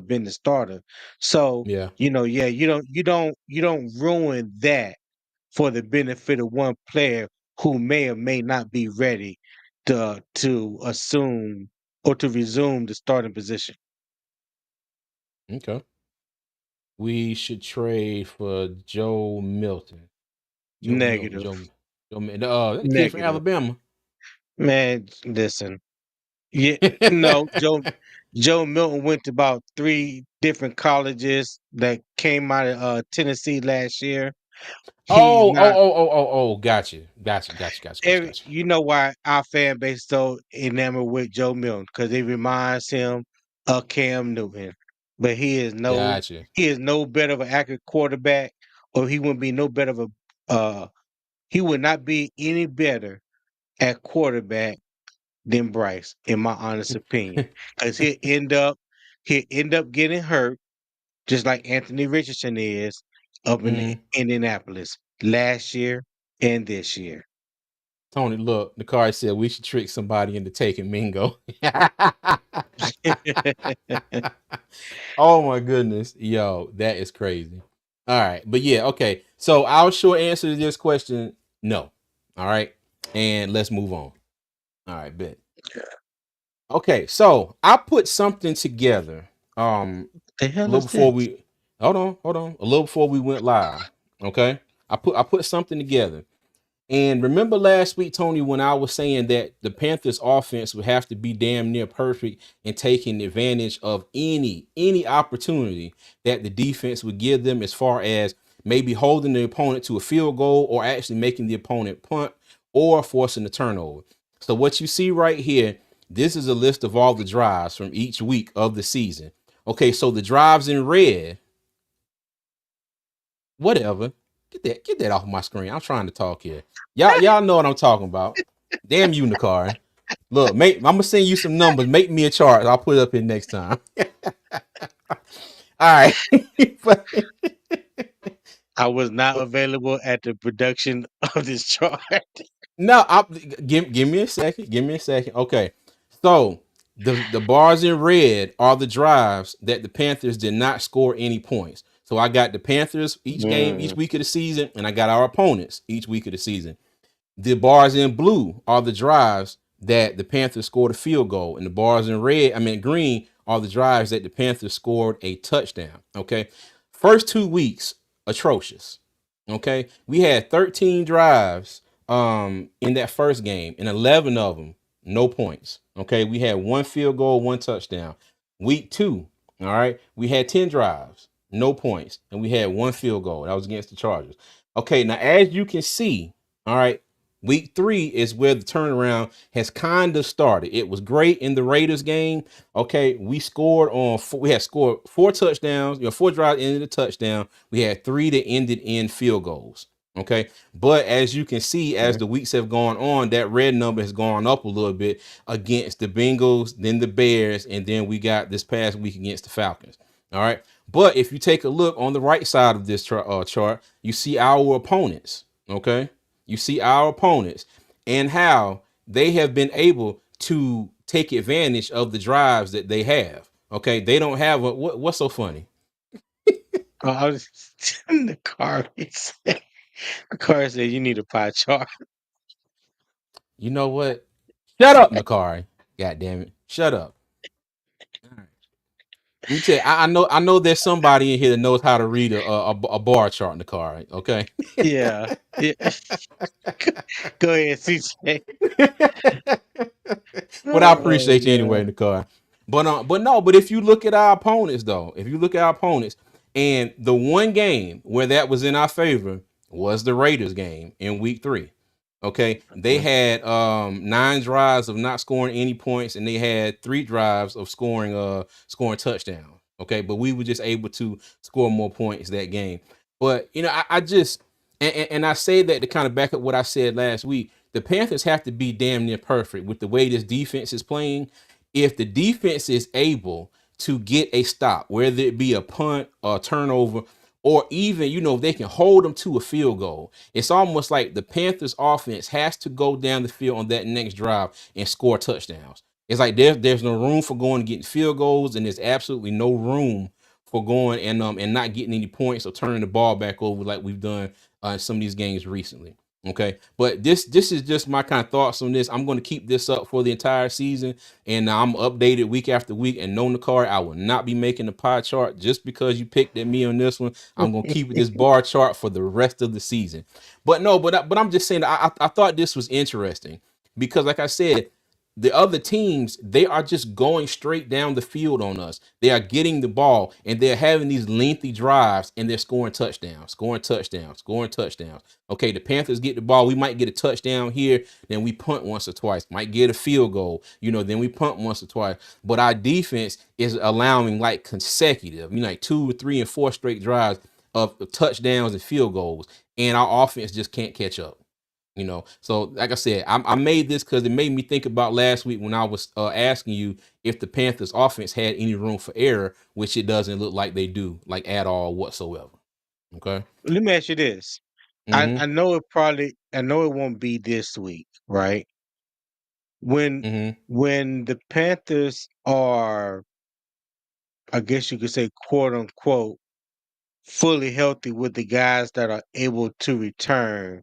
been the starter. So, Yeah. yeah, you don't ruin that for the benefit of one player who may or may not be ready to assume or to resume the starting position. Okay. We should trade for Joe Milton. Joe Milton. Negative. Joe Milton. That kid from Negative. Alabama. Man, listen. Yeah, no, Joe Milton went to about three different colleges that came out of Tennessee last year. He's not Gotcha. Gotcha. Gotcha. Gotcha. Gotcha. every Gotcha. you know why our fan base so enamored with Joe Milton because it reminds him of Cam Newton, but Gotcha. he is no better of an accurate quarterback, or he wouldn't be no better of a he would not be any better at quarterback than Bryce, in my honest opinion, because he'll end up getting hurt just like Anthony Richardson is up in Mm. Indianapolis last year and this year. Tony, look, the card said we should trick somebody into taking Mingo. Oh my goodness. Yo, that is crazy. All right. But yeah, okay. So our short answer to this question, no. All right. And let's move on. All right, bet. Okay, so I put something together. The A hell little is before this? we hold on. A little before we went live. Okay. I put something together. And remember last week, Tony, when I was saying that the Panthers offense would have to be damn near perfect and taking advantage of any opportunity that the defense would give them as far as maybe holding the opponent to a field goal or actually making the opponent punt or forcing a turnover. So what you see right here, this is a list of all the drives from each week of the season. Okay, so the drives in red, whatever. Get that off my screen. I'm trying to talk here. Y'all know what I'm talking about. Damn you, Nicar. Look, I'm gonna send you some numbers. Make me a chart. I'll put it up here next time. All right. But I was not available at the production of this chart. no, give me a second. Give me a second. Okay. So the bars in red are the drives that the Panthers did not score any points. So I got the Panthers each game, each Mm, week of the season, and I got our opponents each week of the season. The bars in blue are the drives that the Panthers scored a field goal, and the bars in green, are the drives that the Panthers scored a touchdown. Okay, first 2 weeks atrocious. Okay, we had 13 drives in that first game, and 11 of them no points. Okay, we had one field goal, one touchdown. Week two, all right, we had 10 drives, no points, and we had one field goal. That was against the Chargers. Okay, now as you can see, all right, week three is where the turnaround has kind of started. It was great in the Raiders game. Okay, we had scored four touchdowns, four drives ended a touchdown. We had three that ended in field goals. Okay, but as you can see, as okay. the weeks have gone on, that red number has gone up a little bit against the Bengals, then the Bears, and then we got this past week against the Falcons. All right. But if you take a look on the right side of this chart, you see our opponents. Okay. You see our opponents and how they have been able to take advantage of the drives that they have. Okay. They don't have what's so funny? I was in the car. The car said you need a pie chart. You know what? Shut up, Nakari. God damn it. Shut up. All right. Let me tell you, I know there's somebody in here that knows how to read a bar chart in the car, okay? Yeah. Yeah. Go ahead, CJ. But I Oh appreciate you anyway in man. the car. But no, but if you look at our opponents though, if you look at our opponents, and the one game where that was in our favor was the Raiders game in week 3. Okay. They Mhm. had 9 drives of not scoring any points, and they had 3 drives of scoring touchdowns. Okay. But we were just able to score more points that game. But I just and I say that to kind of back up what I said last week. The Panthers have to be damn near perfect with the way this defense is playing. If the defense is able to get a stop, whether it be a punt or a turnover, or even, they can hold them to a field goal. It's almost like the Panthers offense has to go down the field on that next drive and score touchdowns. It's like there's no room for going and getting field goals, and there's absolutely no room for going and not getting any points or turning the ball back over like we've done in some of these games recently. Okay, but this is just my kind of thoughts on this. I'm going to keep this up for the entire season, and I'm updated week after week. And no, Nakari, I will not be making the pie chart just because you picked at me on this one. I'm going to keep it this bar chart for the rest of the season. But no, but I'm just saying I thought this was interesting because, like I said, the other teams, they are just going straight down the field on us. They are getting the ball and they're having these lengthy drives and they're scoring touchdowns, scoring touchdowns, scoring touchdowns. Okay, the Panthers get the ball. We might get a touchdown here, then we punt once or twice. Might get a field goal, then we punt once or twice. But our defense is allowing like consecutive, like 2 or 3 and 4 straight drives of touchdowns and field goals. And our offense just can't catch up. So like I said, I made this because it made me think about last week when I was asking you if the Panthers offense had any room for error, which it doesn't look like they do, like at all whatsoever. Okay. Let me ask you this. Mm-hmm. I know it won't be this week, right? When Mm-hmm. when the Panthers are, I guess you could say, quote unquote, fully healthy with the guys that are able to return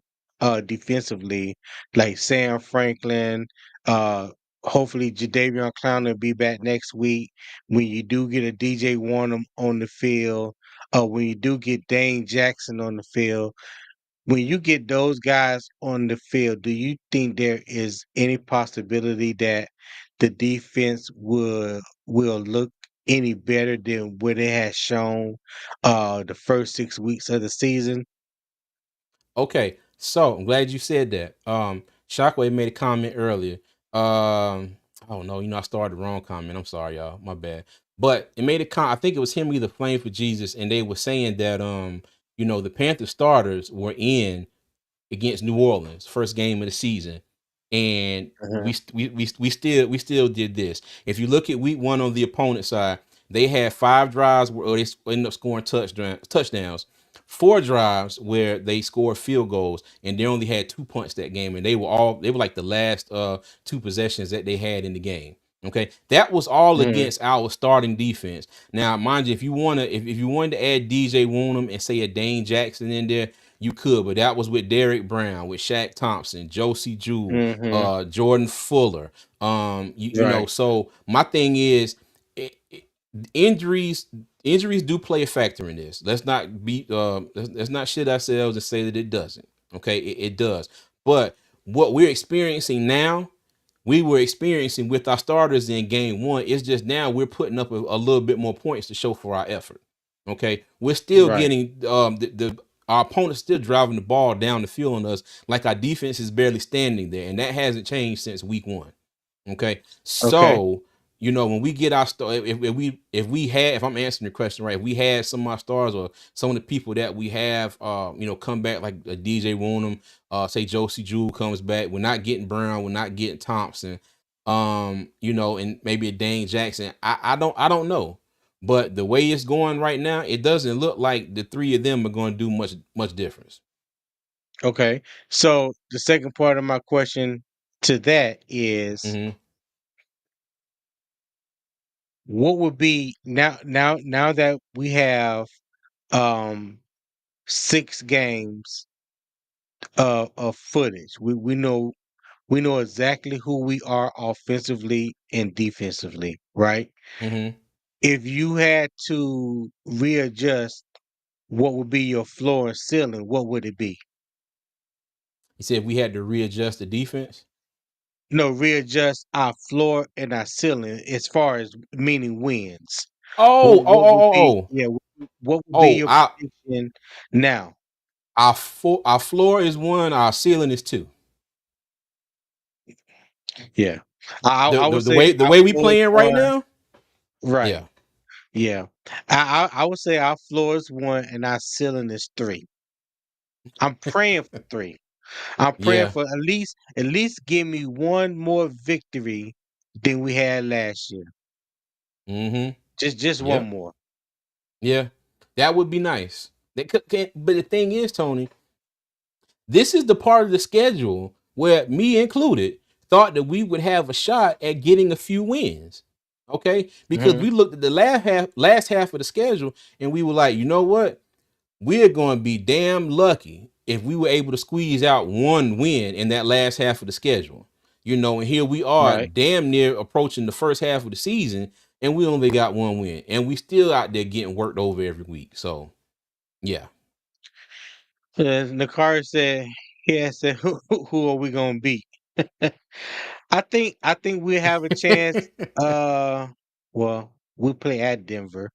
defensively, like Sam Franklin, uh hopefully Jadavion Clown will be back next week. When you do get a DJ Warner on the field, when you do get Dane Jackson on the field, when you get those guys on the field, do you think there is any possibility that the defense will look any better than what it has shown the first 6 weeks of the season? Okay, so I'm glad you said that. Shockwave made a comment earlier. Oh no, I started the wrong comment. I'm sorry, y'all. My bad. But it made a comment. I think it was him either playing for Jesus, and they were saying that the Panther starters were in against New Orleans, first game of the season, and Mhm. we still did this. If you look at week 1 on the opponent side, they had 5 drives where they ended up scoring touchdowns, 4 drives where they scored field goals, and they only had 2 punts that game, and they were like the last 2 possessions that they had in the game. Okay, that was all Mhm. against our starting defense. Now, mind you, if you wanted to add DJ Woonham and say a Dane Jackson in there, you could, but that was with Derek Brown, with Shaq Thompson, Josie Jewell, Mhm. Jordan Fuller. Right. So my thing is, injuries injuries do play a factor in this. Let's not shit ourselves and say that it doesn't. Okay, it does. But what we're experiencing now, we were experiencing with our starters in game 1. It's just now we're putting up a little bit more points to show for our effort. Okay, we're still Right. getting the our opponents still driving the ball down the field on us, like our defense is barely standing there, and that hasn't changed since week 1. Okay, Okay. so when we get our star, if I'm answering your question right, if we had some of our stars or some of the people that we have, come back like a DJ Woonham, say Josie Jewell comes back, we're not getting Brown, we're not getting Thompson, and maybe a Dane Jackson. I don't know, But the way it's going right now, it doesn't look like the three of them are going to do much difference. Okay. So the second part of my question to that is, Hmm. what would be now that we have um 6 games of footage. We know exactly who we are offensively and defensively, right? Hmm. If you had to readjust, what would be your floor and ceiling? What would it be? He said we had to readjust the defense. No, readjust our floor and our ceiling as far as meaning wins. What Oh, oh, what would oh, be, oh, yeah, what would be oh, your oh. prediction now? Our floor is one. Our ceiling is two. Yeah. I would The say way the our way we floor is playing right one. now. Right. Yeah. Yeah. I would say our floor is one and our ceiling is three. I'm praying for three. I'm praying Yeah. for at least give me one more victory than we had last year. Mm-hmm. Just one Yeah. more. Yeah. That would be nice. But the thing is, Tony, this is the part of the schedule where me included thought that we would have a shot at getting a few wins. Okay, because Hmm. we looked at the last half of the schedule and we were like, you know what? We're going to be damn lucky if we were able to squeeze out one win in that last half of the schedule. And here we are, Right. damn near approaching the first half of the season, and we only got one win, and we still out there getting worked over every week. So, yeah. Nakari said he had said who are we gonna beat? I think we have a chance. Uh well, we play at Denver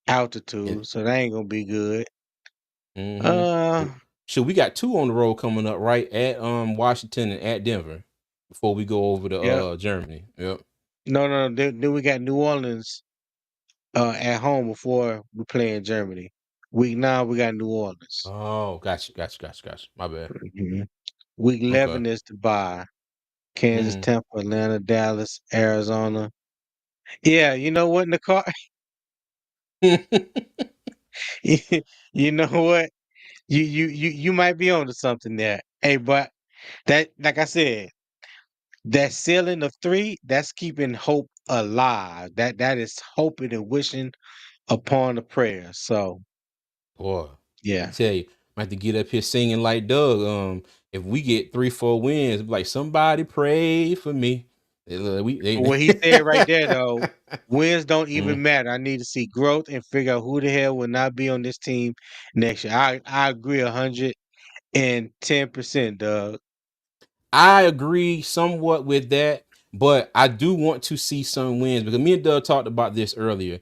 And altitude, so that ain't gonna be good. hmm Uh so we got two on the road coming up, right? At Washington and at Denver before we go over to yeah. Germany. Yep. No. Then we got New Orleans at home before we play in Germany. Week 9 we got New Orleans. Oh, gotcha. My bad. Mhm. Week Okay. 11 is the bye. Kansas, Hmm. Tampa, Atlanta, Dallas, Arizona. Yeah, you know what, Nicole? You know what? You might be onto something there. Hey, but that, like I said, that ceiling of three, that's keeping hope alive. That is hoping and wishing upon a prayer. So Boy, I yeah. tell you, I have to get up here singing like Doug. If we get 3, 4 wins, like somebody pray for me. But what he said right there though, wins don't Mm. even matter. I need to see growth and figure out who the hell will not be on this team next year. I agree 110%, Doug. I agree somewhat with that, but I do want to see some wins because me and Doug talked about this earlier.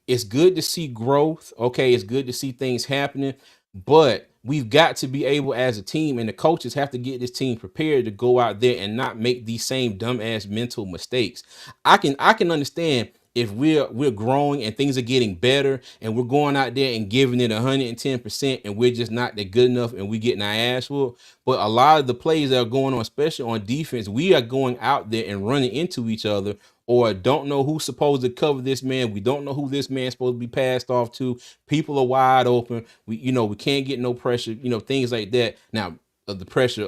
It's good to see growth. Okay, it's good to see things happening, but we've got to be able as a team, and the coaches have to get this team prepared to go out there and not make these same dumbass mental mistakes. I can understand if we're growing and things are getting better and we're going out there and giving it 110% and we're just not that good enough and we getting our ass whooped. But a lot of the plays that are going on, especially on defense, we are going out there and running into each other or don't know who's supposed to cover this man. We don't know who this man's supposed to be passed off to. People are wide open. We can't get no pressure, things like that. Now, the pressure,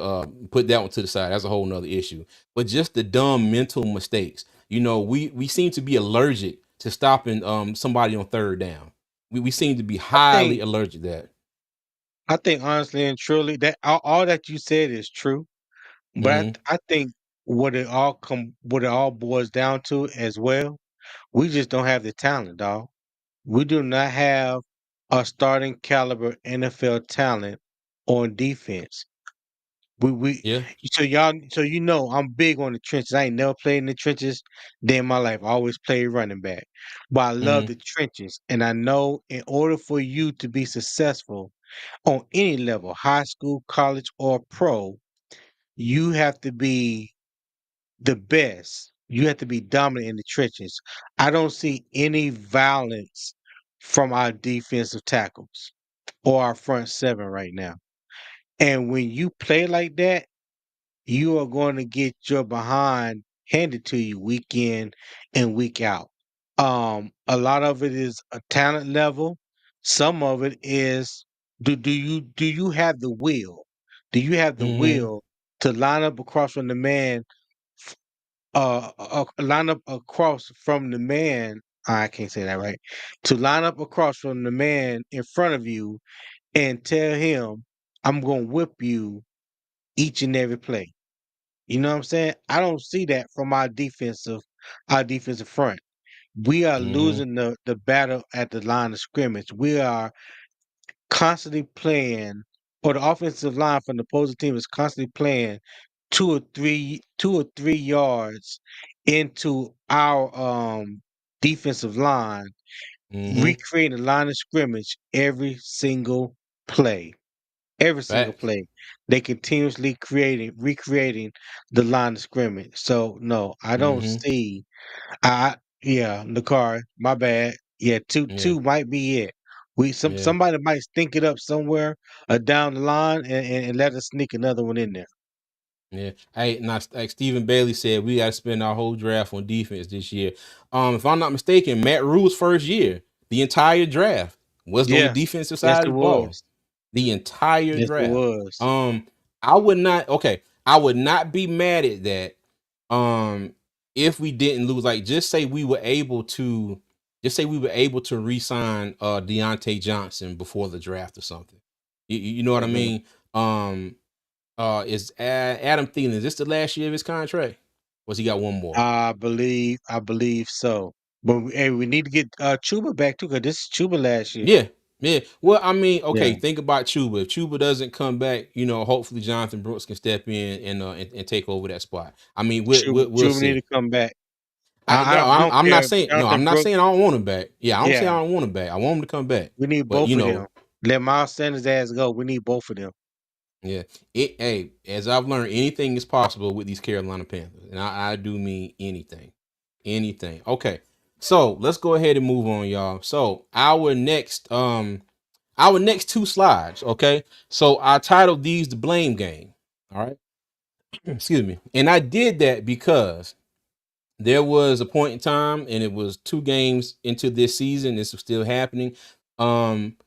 put that one to the side. That's a whole nother issue. But just the dumb mental mistakes. We seem to be allergic to stopping somebody on third down. We seem to be I highly think allergic to that. I think honestly and truly that all that you said is true. But Hmm. I think what it all boils down to as well, we just don't have the talent, dog. We do not have a starting caliber NFL talent on defense. We Yeah. so I'm big on the trenches. I ain't never played in the trenches day in my life. I always played running back. But I love Hmm. the trenches. And I know in order for you to be successful on any level, high school, college, or pro, you have to be the best. You have to be dominant in the trenches. I don't see any violence from our defensive tackles or our front seven right now. And when you play like that, you are going to get your behind handed to you week in and week out. A lot of it is a talent level. Some of it is do you have the will? Do you have the Mm-hmm. will to line up across from the man? Line up across from the man. I can't say that right. To line up across from the man in front of you and tell him, "I'm gonna whip you each and every play." You know what I'm saying? I don't see that from our defensive front. We are Mm-hmm. losing the battle at the line of scrimmage. We are constantly playing, or the offensive line from the opposing team is constantly playing 2 or 3 yards into our defensive line, Mm-hmm. recreating the line of scrimmage every single play. Every single Facts. play. They continuously recreating the line of scrimmage. So no, I don't Mm-hmm. see yeah, the car. My bad. Yeah, two Yeah. two might be it. We Yeah. somebody might stink it up somewhere down the line and let us sneak another one in there. Yeah. Hey, now like Stephen Bailey said, we got to spend our whole draft on defense this year. If I'm not mistaken, Matt Rule's first year, the entire draft was on the Yeah, defensive yes side it of the ball. was. The entire Yes it draft. was. Um, I would not. Okay, I would not be mad at that. If we didn't lose, like, just say we were able to re-sign Deontay Johnson before the draft or something. You know what I Mhm. mean? Um, is Adam Thielen, is this the last year of his contract? Was he got one more? I believe so. But hey, we need to get Chuba back too, because this is Chuba last year. Yeah, yeah. Well, I mean, Yeah. okay, think about Chuba. If Chuba doesn't come back, hopefully Jonathan Brooks can step in and take over that spot. I mean, we'll Chuba need see. to come back. I I no, don't I don't I'm not care if saying no, I'm Jonathan not Brooks. saying I don't want him back. Yeah, I don't say Yeah, I don't want him back. I want him to come back. we need But both of them. Let Miles Sanders ass go. We need both of them. yeah. Hey, as I've learned, anything is possible with these Carolina Panthers. And I do mean anything. Anything. Okay. So let's go ahead and move on, y'all. So our next two slides, okay? So I titled these the blame game. All right. Excuse me. And I did that because there was a point in time, and it was two games into this season. This was still happening. Um,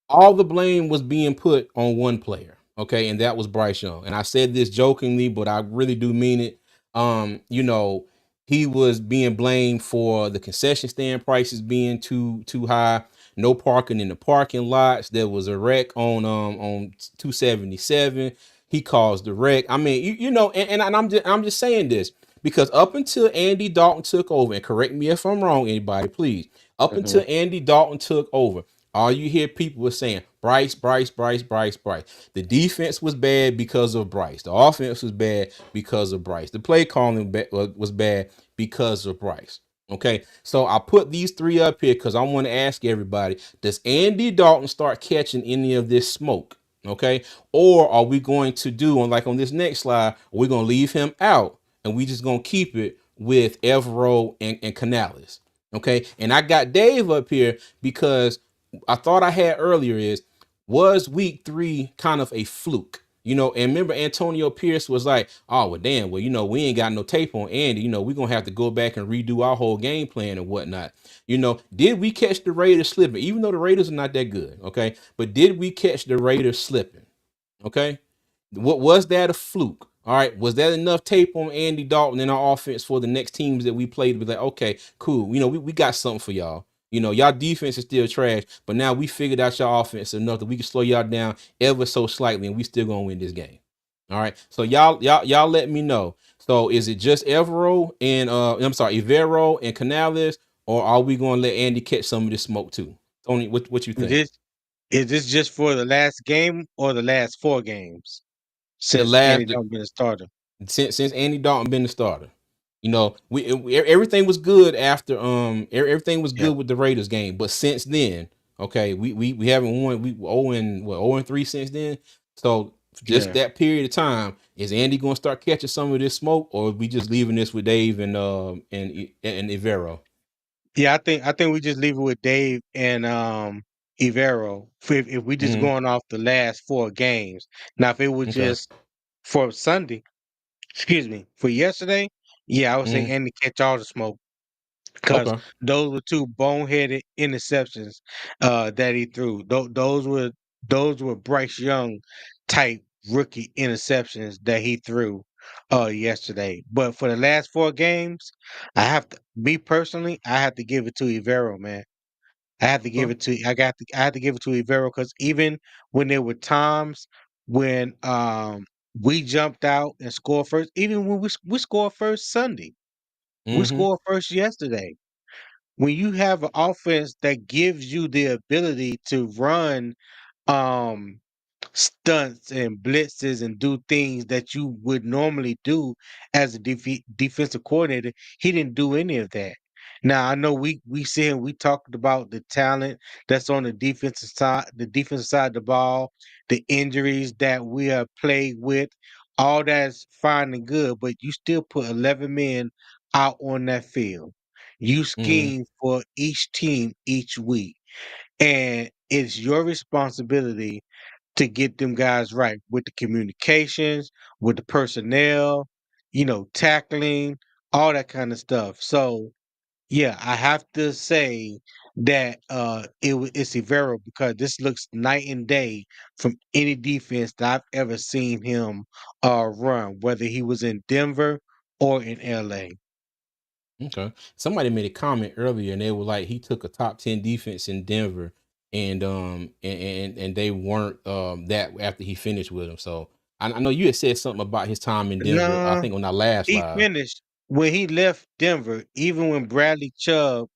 all the blame was being put on one player, okay, and that was Bryce Young. And I said this jokingly, but I really do mean it. He was being blamed for the concession stand prices being too high, no parking in the parking lots. There was a wreck on 277. He caused the wreck. I mean, and I'm just saying this because up until Andy Dalton took over, and correct me if I'm wrong, anybody, please. Up Mhm. until Andy Dalton took over, all you hear people were saying, Bryce, Bryce, Bryce, Bryce, Bryce. The defense was bad because of Bryce. The offense was bad because of Bryce. The play calling was bad because of Bryce. Okay, so I put these three up here because I want to ask everybody: does Andy Dalton start catching any of this smoke? Okay, or are we going to do on this next slide? We're gonna leave him out, and we just gonna keep it with Evero and Canales. Okay, and I got Dave up here because I thought I had earlier was week 3 kind of a fluke? And remember Antonio Pierce was like, oh, well, damn, well, we ain't got no tape on Andy. We're going to have to go back and redo our whole game plan and whatnot. Did we catch the Raiders slipping? Even though the Raiders are not that good, okay? But did we catch the Raiders slipping? Okay. What was that a fluke? All right. Was that enough tape on Andy Dalton in our offense for the next teams that we played to be like, okay, cool. We got something for y'all. Y'all defense is still trash, but now we figured out y'all offense enough that we can slow y'all down ever so slightly, and we still gonna win this game. All right. So y'all let me know. So is it just Evero and Canales, or are we gonna let Andy catch some of this smoke too? Tony, what you Is think? this is this just for the last game or the last 4 games The since last Andy Dalton been a starter? since Andy Dalton been the starter. Everything was good after everything was Yeah, good with the Raiders game, but since then, okay, we haven't won. We 0-3 since then. So just yeah, that period of time, is Andy going to start catching some of this smoke, or are we just leaving this with Dave and Ivero? I think we just leave it with Dave and Ivero if we just Hmm. going off the last 4 games. Now, if it was Okay. just for Sunday, excuse me, for yesterday, yeah, I would say Hmm. Andy catch all the smoke. because Okay. those were two boneheaded interceptions that he threw. Those were Bryce Young type rookie interceptions that he threw yesterday. But for the last four games, me personally, I have to give it to Ivero, man. I have to give Okay. it to I have to give it to Ivero because even when there were times when we jumped out and scored first, even when we scored first Sunday, we Mm-hmm. scored first yesterday. When you have an offense that gives you the ability to run um stunts and blitzes and do things that you would normally do as a defensive coordinator, he didn't do any of that. Now I know we said we talked about the talent that's on the defensive side of the ball, the injuries that we have played with, all that's fine and good, but you still put 11 men out on that field. You Mm-hmm. scheme for each team each week, and it's your responsibility to get them guys right with the communications, with the personnel, tackling, all that kind of stuff. So yeah, I have to say that it's Evero because this looks night and day from any defense that I've ever seen him run, whether he was in Denver or in LA. Okay. Somebody made a comment earlier, and they were like, he took a top 10 defense in Denver, and they weren't that after he finished with them. So I know you had said something about his time in Denver. I Nah, think on our last he live. finished when he left Denver, even when Bradley Chubb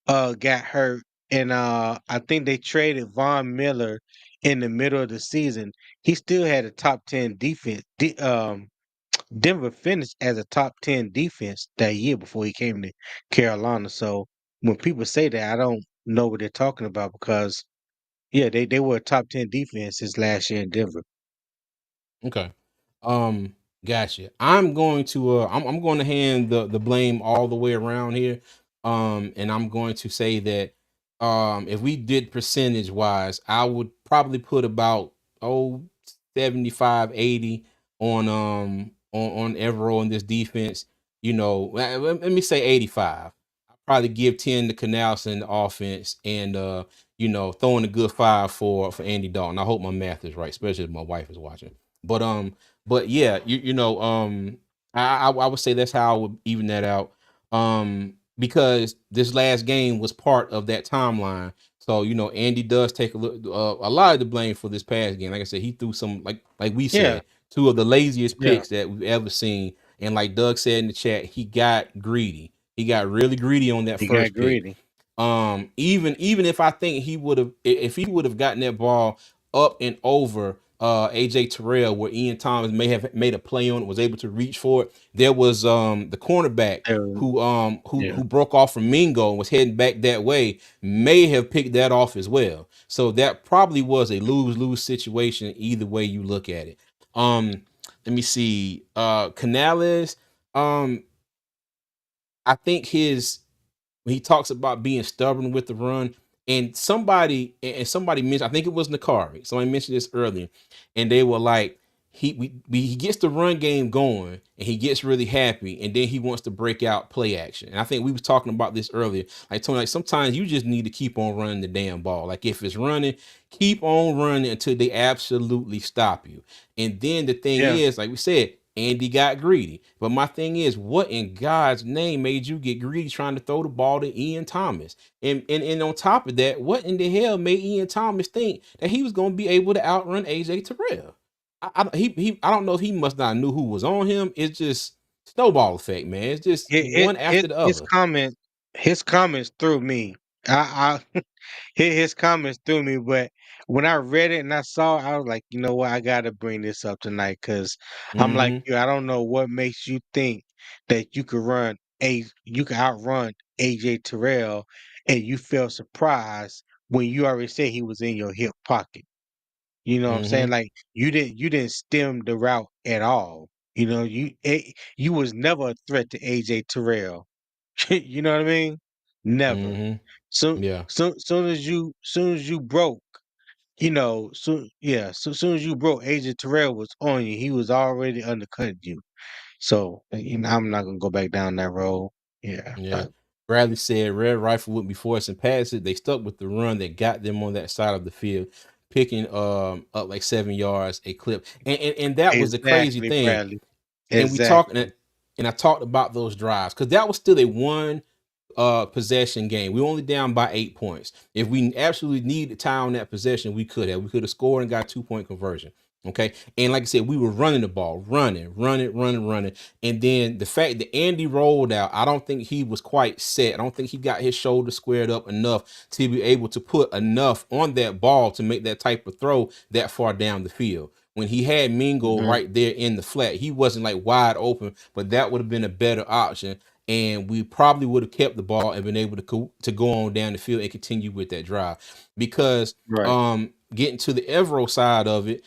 got hurt, and I think they traded Von Miller in the middle of the season. He still had a top 10 defense. Denver finished as a top 10 defense that year before he came to Carolina. So when people say that, I don't know what they're talking about because yeah, they were a top 10 defense his last year in Denver. Okay. Um, gotcha. I'm going to hand the blame all the way around here. And I'm going to say that if we did percentage wise, I would probably put about oh 75, 80 on Evero in this defense. Let me say 85. I'll probably give 10 to Canals in the offense, and throwing a good five for Andy Dalton. I hope my math is right, especially if my wife is watching. But yeah, I would say that's how I would even that out. Because this last game was part of that timeline. So Andy does take a lot of the blame for this past game. Like I said, he threw some like we Yeah, said, two of the laziest yeah, picks that we've ever seen. And like Doug said in the chat, he got greedy. He got really greedy on that he got first pick. greedy. Even if I think he would have, if he would have gotten that ball up and over AJ Terrell, where Ian Thomas may have made a play on it, was able to reach for it. There was the cornerback Yeah, who broke off from Mingo and was heading back that way, may have picked that off as well. So that probably was a lose-lose situation either way you look at it. Um, Let me see. Canales, um, I think his when he talks about being stubborn with the run. And somebody mentioned, I think it was Nakari. Somebody mentioned this earlier, and they were like, he gets the run game going, and he gets really happy, and then he wants to break out play action. And I think we was talking about this earlier. Like Tony, like sometimes you just need to keep on running the damn ball. Like if it's running, keep on running until they absolutely stop you. And then the thing yeah. is, like we said, Andy got greedy. But my thing is, what in God's name made you get greedy trying to throw the ball to Ian Thomas? And on top of that, what in the hell made Ian Thomas think that he was going to be able to outrun AJ Terrell? I don't know if he must not knew who was on him. It's just snowball effect, man. It's just It, it, one his after the his other. comment his comments threw me. I his comments threw me, but when I read it and I saw it, I was like, you know what, I gotta bring this up tonight because I'm like Mm-hmm. you. I don't know what makes you think that you can outrun AJ Terrell, and you felt surprised when you already said he was in your hip pocket. You know what I'm saying? Mm-hmm. Like you didn't stem the route at all. You was never a threat to AJ Terrell. You know what I mean? Never. Mm-hmm. So Yeah. soon as you broke, soon as you broke, AJ Terrell was on you. He was already undercutting you. So I'm not gonna go back down that road. Yeah. Yeah. Bradley said Red Rifle wouldn't be forcing passes. They stuck with the run that got them on that side of the field, picking up like 7 yards a clip. And that was the crazy Exactly, thing. Bradley. And we talked Exactly. and I talked about those drives because that was still a one possession game. We were only down by 8 points. If we absolutely needed to tie on that possession, we could have. We could have scored and got 2 point conversion. Okay. And like I said, we were running the ball, running. And then the fact that Andy rolled out, I don't think he was quite set. I don't think he got his shoulder squared up enough to be able to put enough on that ball to make that type of throw that far down the field. When he had Mingo Hmm. right there in the flat, he wasn't like wide open, but that would have been a better option, and we probably would have kept the ball and been able to go on down the field and continue with that drive. Because Right. getting to the Evero side of it,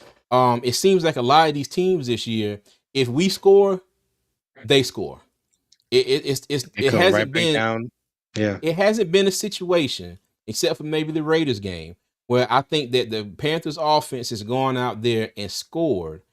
it seems like a lot of these teams this year, if we score, they score. It It come right hasn't back been down. Yeah. it hasn't been a situation, except for maybe the Raiders game, where I think that the Panthers offense has gone out there and scored,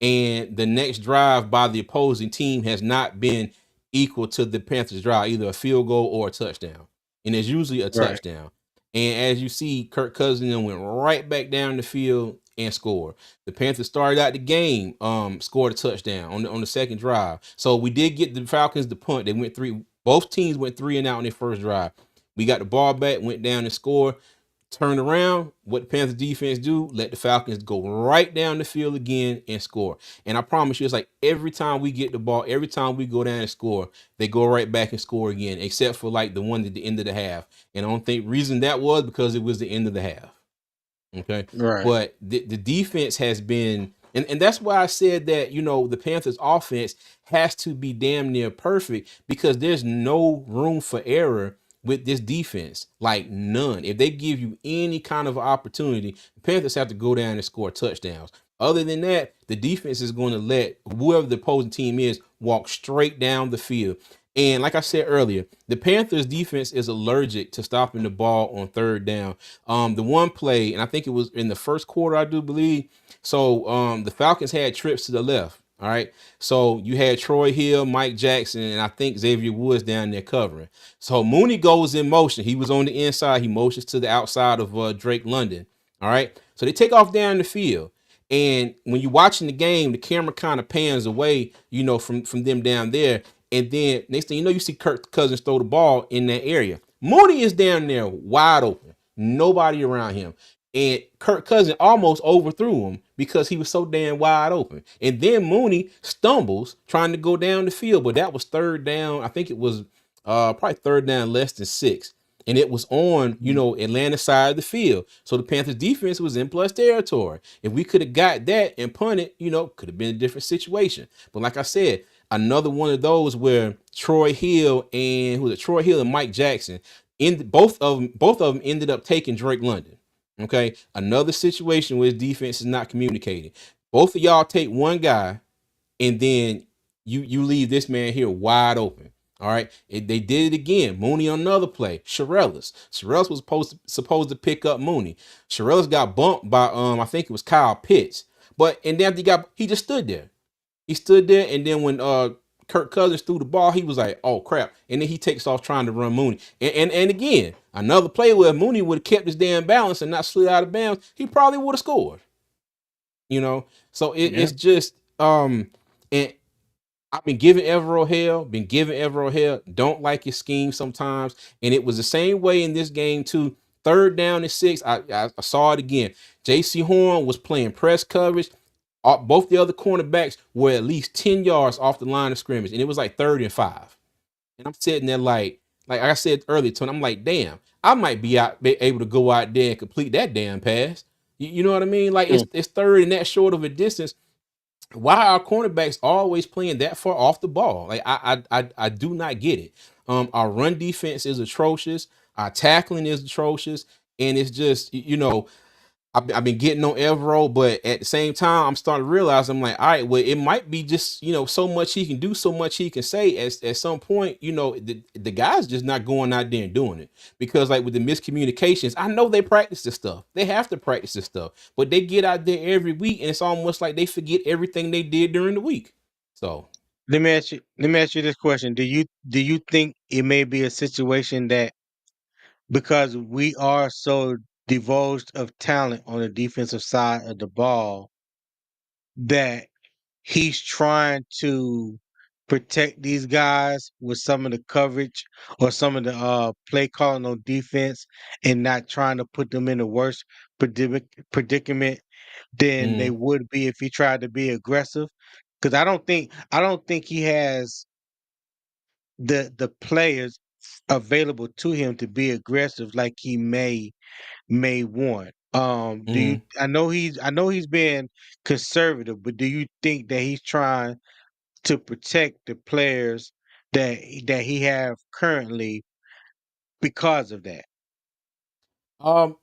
and the next drive by the opposing team has not been equal to the Panthers drive, either a field goal or a touchdown. And it's usually a Right. touchdown. And as you see, Kirk Cousins went right back down the field and scored. The Panthers started out the game, scored a touchdown on the second drive. So we did get the Falcons the punt. They went three. Both teams went three and out on their first drive. We got the ball back, went down and scored. Turned around. What the Panthers defense do? Let the Falcons go right down the field again and score. And I promise you, it's like every time we get the ball, every time we go down and score, they go right back and score again, except for like the one at the end of the half. And I don't think reason that was because it was the end of the half. Okay. Right. But the defense has been, and that's why I said that, the Panthers offense has to be damn near perfect because there's no room for error with this defense. Like none. If they give you any kind of opportunity, the Panthers have to go down and score touchdowns. Other than that, the defense is going to let whoever the opposing team is walk straight down the field. And like I said earlier, the Panthers defense is allergic to stopping the ball on third down. The one play, and I think it was in the first quarter, I do believe. So the Falcons had trips to the left. All right. So you had Troy Hill, Mike Jackson, and I think Xavier Woods down there covering. So Mooney goes in motion. He was on the inside. He motions to the outside of Drake London. All right. So they take off down the field. And when you're watching the game, the camera kind of pans away, from them down there. And then next thing you know, you see Kirk Cousins throw the ball in that area. Mooney is down there wide open, nobody around him. And Kirk Cousins almost overthrew him because he was so damn wide open. And then Mooney stumbles trying to go down the field, but that was third down. I think it was probably third down less than six. And it was on, Atlanta side of the field. So the Panthers defense was in plus territory. If we could have got that and punted, could have been a different situation. But like I said, another one of those where Troy Hill and Troy Hill and Mike Jackson, in both of them ended up taking Drake London. Okay. Another situation where his defense is not communicating. Both of y'all take one guy and then you leave this man here wide open. All right. They did it again. Mooney on another play. Shirellis was supposed to pick up Mooney. Shirellis got bumped by I think it was Kyle Pitts. But and then he just stood there. He stood there, and then when Kirk Cousins threw the ball, he was like, "Oh crap!" And then he takes off trying to run Mooney. And again, another play where Mooney would have kept his damn balance and not slid out of bounds, he probably would have scored. So Yeah. it's just and I've been giving Evero hell. Don't like his scheme sometimes, and it was the same way in this game too. Third down and six, I saw it again. J.C. Horn was playing press coverage. Both the other cornerbacks were at least 10 yards off the line of scrimmage, and it was like 3rd and 5. And I'm sitting there like I said earlier, Tony, I'm like, damn, I might be able to go out there and complete that damn pass. You know what I mean? Like Mm. it's third and that short of a distance. Why are our cornerbacks always playing that far off the ball? Like I do not get it. Our run defense is atrocious. Our tackling is atrocious, and it's just I've been getting on Evero, but at the same time, I'm starting to realize I'm like, all right, well, it might be just so much he can do, so much he can say. At some point, the guy's just not going out there and doing it because, like with the miscommunications, I know they practice this stuff. They have to practice this stuff, but they get out there every week, and it's almost like they forget everything they did during the week. So let me ask you this question. Do you think it may be a situation that because we are so divulged of talent on the defensive side of the ball that he's trying to protect these guys with some of the coverage or some of the play calling on defense and not trying to put them in a worse predicament than they Mm, would be if he tried to be aggressive? Because I don't think he has the players available to him to be aggressive like he may want. Do you? mm. I know he's being conservative, but do you think that he's trying to protect the players that he have currently because of that?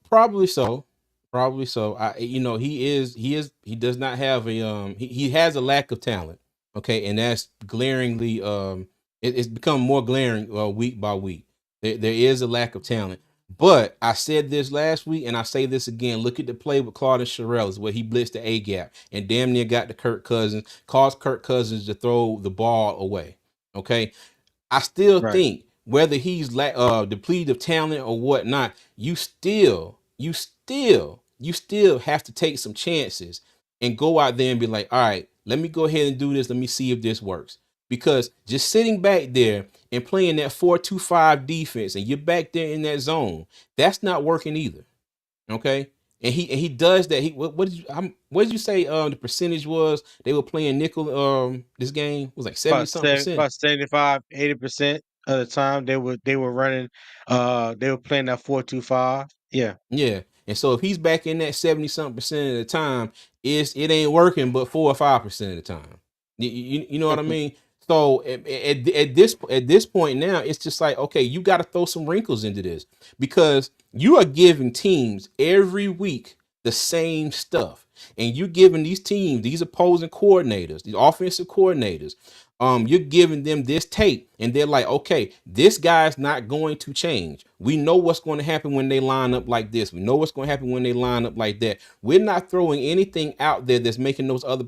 Probably so. Probably so. He does not have he has a lack of talent. Okay, and that's glaringly it's become more glaring week by week. There is a lack of talent. But I said this last week, and I say this again. Look at the play with Claude and Sherrills, where he blitzed the A gap and damn near got to Kirk Cousins, caused Kirk Cousins to throw the ball away. Okay, I still Right. think whether he's depleted of talent or whatnot, you still have to take some chances and go out there and be like, all right, let me go ahead and do this. Let me see if this works. Because just sitting back there and playing that 4-2-5 defense and you're back there in that zone, that's not working either. Okay. And he does that. What did you say the percentage was they were playing nickel this game was like 70 something percent. About 75, 80% of the time they were running they were playing that 4-2-5. Yeah. Yeah. And so if he's back in that 70 something percent of the time, it ain't working but 4 or 5% of the time. You know what I mean? So at this point now, it's just like, okay, you got to throw some wrinkles into this because you are giving teams every week the same stuff. And you're giving these teams, these opposing coordinators, these offensive coordinators, you're giving them this tape, and they're like, okay, this guy's not going to change. We know what's going to happen when they line up like this. We know what's going to happen when they line up like that. We're not throwing anything out there that's making those other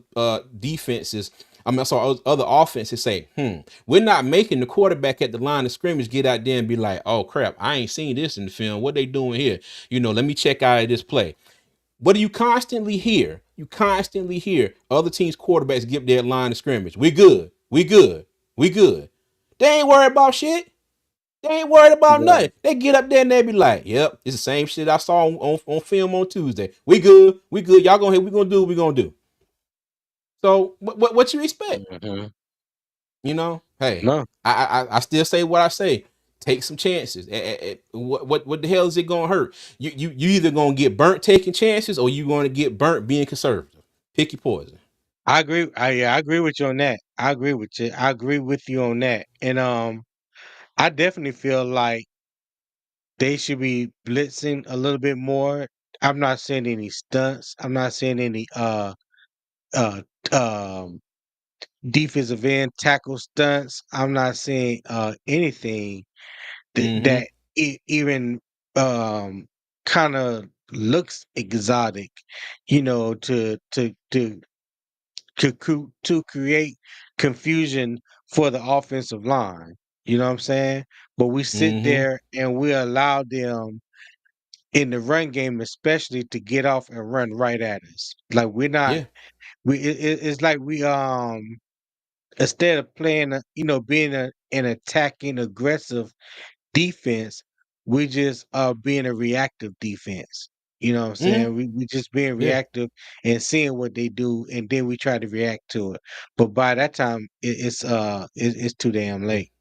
defenses. I mean, sorry, other offenses say, we're not making the quarterback at the line of scrimmage get out there and be like, oh crap, I ain't seen this in the film. What they doing here? Let me check out of this play. What do you constantly hear? You constantly hear other teams' quarterbacks give their line of scrimmage. We good. We good. We good. They ain't worried about shit. They ain't worried about Right. nothing. They get up there and they be like, "Yep, it's the same shit I saw on film on Tuesday. We good. We good. Y'all gonna hit. We gonna do what we gonna do." So what you expect? Mhm. Hey, No, I still say what I say. Take some chances. What the hell is it gonna hurt? You either gonna get burnt taking chances or you gonna get burnt being conservative. Pick your poison. I agree. I agree with you on that. I agree with you. I agree with you on that. And I definitely feel like they should be blitzing a little bit more. I'm not seeing any stunts. I'm not seeing any uh um defensive end tackle stunts. I'm not seeing anything that Mm-hmm. even um kind of looks exotic, to create confusion for the offensive line. You know what I'm saying? But we sit Mm-hmm. there and we allow them in the run game, especially to get off and run right at us. Like we're not. Yeah. It's like we instead of playing, being an attacking, aggressive defense, we just being a reactive defense. You know what I'm Mm-hmm. saying? We just being Yeah. reactive and seeing what they do, and then we try to react to it. But by that time, it's too damn Yeah. late.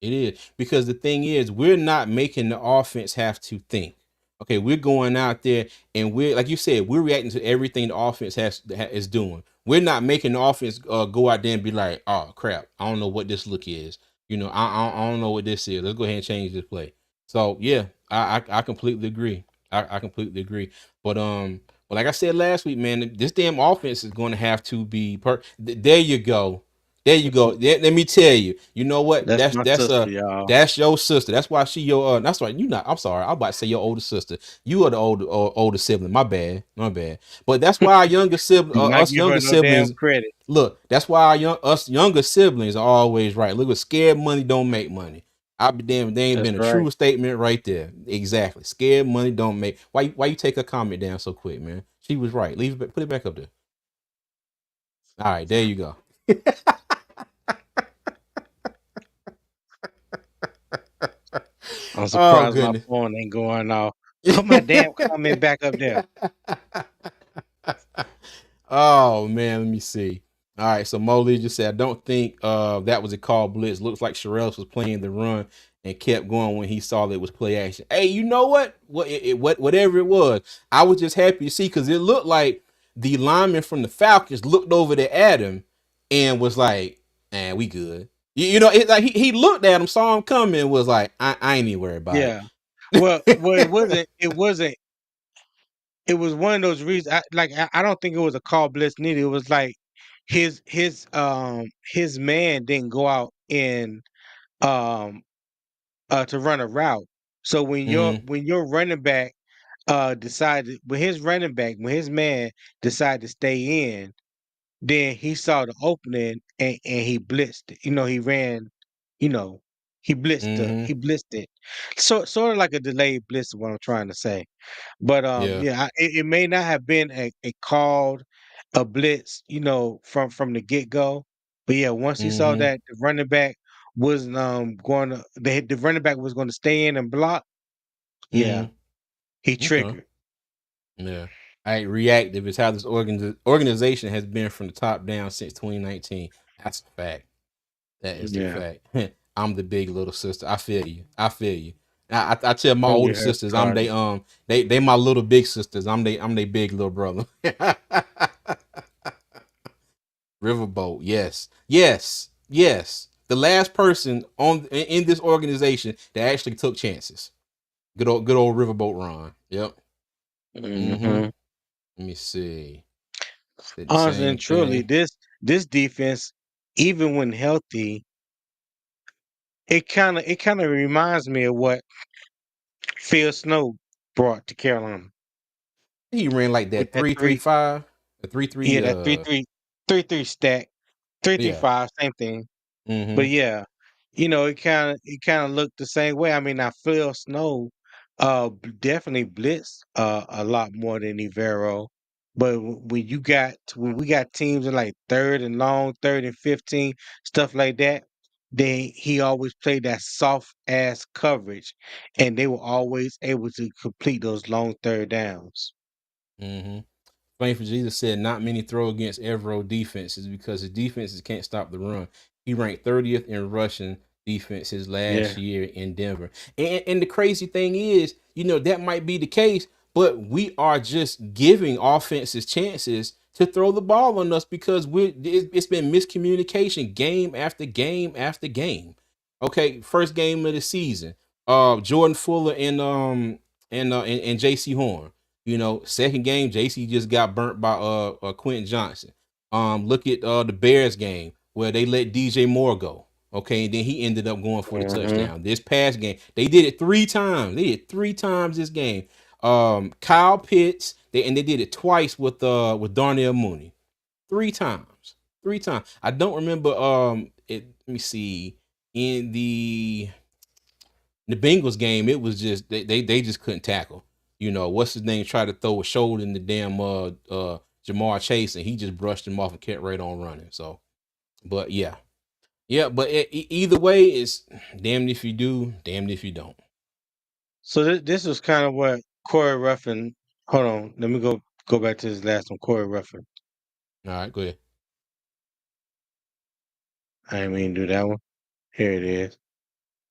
It is because the thing is, we're not making the offense have to think. Okay, we're going out there and we're like you said, we're reacting to everything the offense is doing. We're not making the offense go out there and be like, "Oh crap, I don't know what this look is." I don't know what this is. Let's go ahead and change this play. So yeah, I completely agree. I completely agree. But but like I said last week, man, this damn offense is going to have to be there. You go. There you go. Let me tell you. You know what? That's my sister, y'all. That's your sister. That's why she your that's right. You not. I'm sorry. I'm about to say your older sister. You are the older sibling. My bad. My bad. But that's why our younger sibling, Do not us give younger her no damn siblings. credit. Look, that's why us younger siblings are always right. Look, scared money don't make money. I'll be damned. They ain't That's been a right. true statement right there. Exactly. Scared money don't make. Why you take her comment down so quick, man? She was right. Leave it. Put it back up there. All right. There you go. I'm Oh surprised my goodness. phone ain't going off. Put my damn comment back up there. Oh man, let me see. All right, so Molly just said, I don't think that was a call blitz. Looks like Sherells was playing the run and kept going when he saw that it was play action. Hey, you know what? Whatever it was, I was just happy to see because it looked like the lineman from the Falcons looked over to Adam and was like, "Man, we good." You know, it's like he looked at him, saw him coming, and was like, I ain't even worried about Yeah. Well, it wasn't. It wasn't. It was one of those reasons. I don't think it was a call blitz neither. It was like his man didn't go out and um to run a route. So it. when your running back decided when his man decided to stay in, then he saw the opening and he blitzed it. He ran, you know, Mm-hmm. he blitzed it. So sort of like a delayed blitz is what I'm trying to say. But Yeah. yeah, it may not have been a called a blitz, from the get go. But yeah, once he saw Mm-hmm. that the running back was going to the running back was going to stay in and block, yeah, Mm-hmm. he Okay. triggered. Yeah. I reactive is how this organization has been from the top down since 2019. That's a fact. That is the Yeah, fact. I'm the big little sister. I feel you. I feel you. I tell my don't older get her sisters I'm started. they my little big sisters. I'm they big little brother. Riverboat. Yes. Yes. Yes. The last person in this organization that actually took chances. Good old Riverboat Ron. Yep. Mm-hmm. Hmm. Let me see. Said the Honestly same and truly, thing. this defense, even when healthy, it kind of reminds me of what Phil Snow brought to Carolina He ran like with that that 3-3-5, a three yeah, three. that 3-3 stack, three three Yeah. five, same thing. But Mm-hmm. yeah, it kind of looked the same way. I mean, now Phil Snow, definitely blitzed a lot more than Evero. But when we got teams in like third and long, 3rd and 15, stuff like that, then he always played that soft ass coverage, and they were always able to complete those long third downs. Mm-hmm. Funny for Jesus said not many throw against Evero defenses because his defenses can't stop the run. He ranked 30th in rushing defenses last Yeah. year in Denver. And the crazy thing is, that might be the case, but we are just giving offenses chances to throw the ball on us because it's been miscommunication game after game after game. Okay, first game of the season. Jordan Fuller and JC Horn. Second game, JC just got burnt by Quentin Johnson. Look at the Bears game where they let DJ Moore go. Okay, and then he ended up going for the Hmm. touchdown. This past game, they did it 3 times. They did it 3 times this game. Kyle Pitts, they did it twice with Darnell Mooney. 3 times. 3 times. I don't remember let me see. In the Bengals game, it was just they just couldn't tackle. What's his name tried to throw a shoulder in the damn Jamar Chase, and he just brushed him off and kept right on running. So, but yeah, yeah. But either way, it's damned if you do, damned if you don't. So this was kind of what Corey Ruffin. Hold on, let me go back to his last one. Corey Ruffin. All right, go ahead. I didn't mean to do that one. Here it is.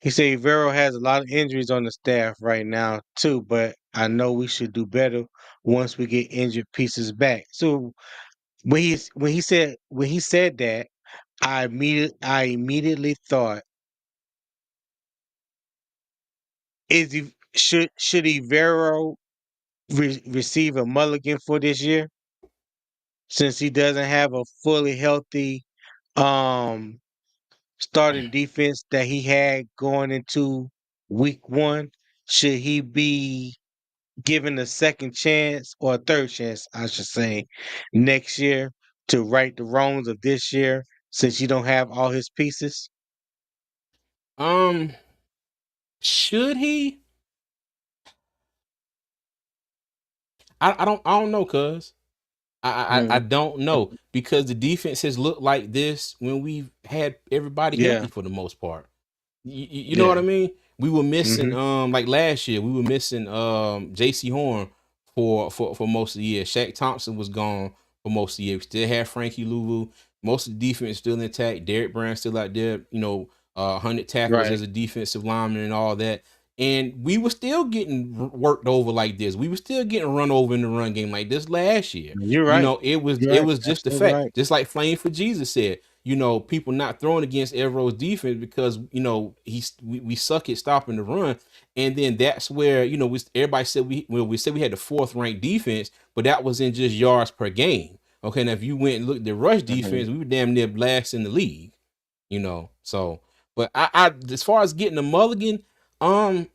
He said Vero has a lot of injuries on the staff right now too, but I know we should do better once we get injured pieces back. So when he said that, I immediately thought, should Vero receive a mulligan for this year since he doesn't have a fully healthy um starting defense that he had going into week one? Should he be given a second chance or a third chance, I should say, next year to right the wrongs of this year since you don't have all his pieces? Um, should he? I don't know, cuz. I Mm, don't know because the defense has looked like this when we've had everybody yeah, healthy for the most part. You know what I yeah. mean? We were missing Hmm. like last year, we were missing JC Horn for most of the year. Shaq Thompson was gone for most of the year. We still had Frankie Louvu. Most of the defense still intact. Derek Brown still out there, 100 tackles Right. as a defensive lineman and all that. And we were still getting worked over like this. We were still getting run over in the run game like this last year. You're right. It was You're it right. was just the Absolutely fact, right. just like Flame for Jesus said, people not throwing against Evero's defense because we suck at stopping the run, and then that's where everybody said we said we had the fourth ranked defense, but that was in just yards per game. Okay, now if you went and looked at the rush Mhm. defense, we were damn near last in the league. So, but I as far as getting a mulligan, I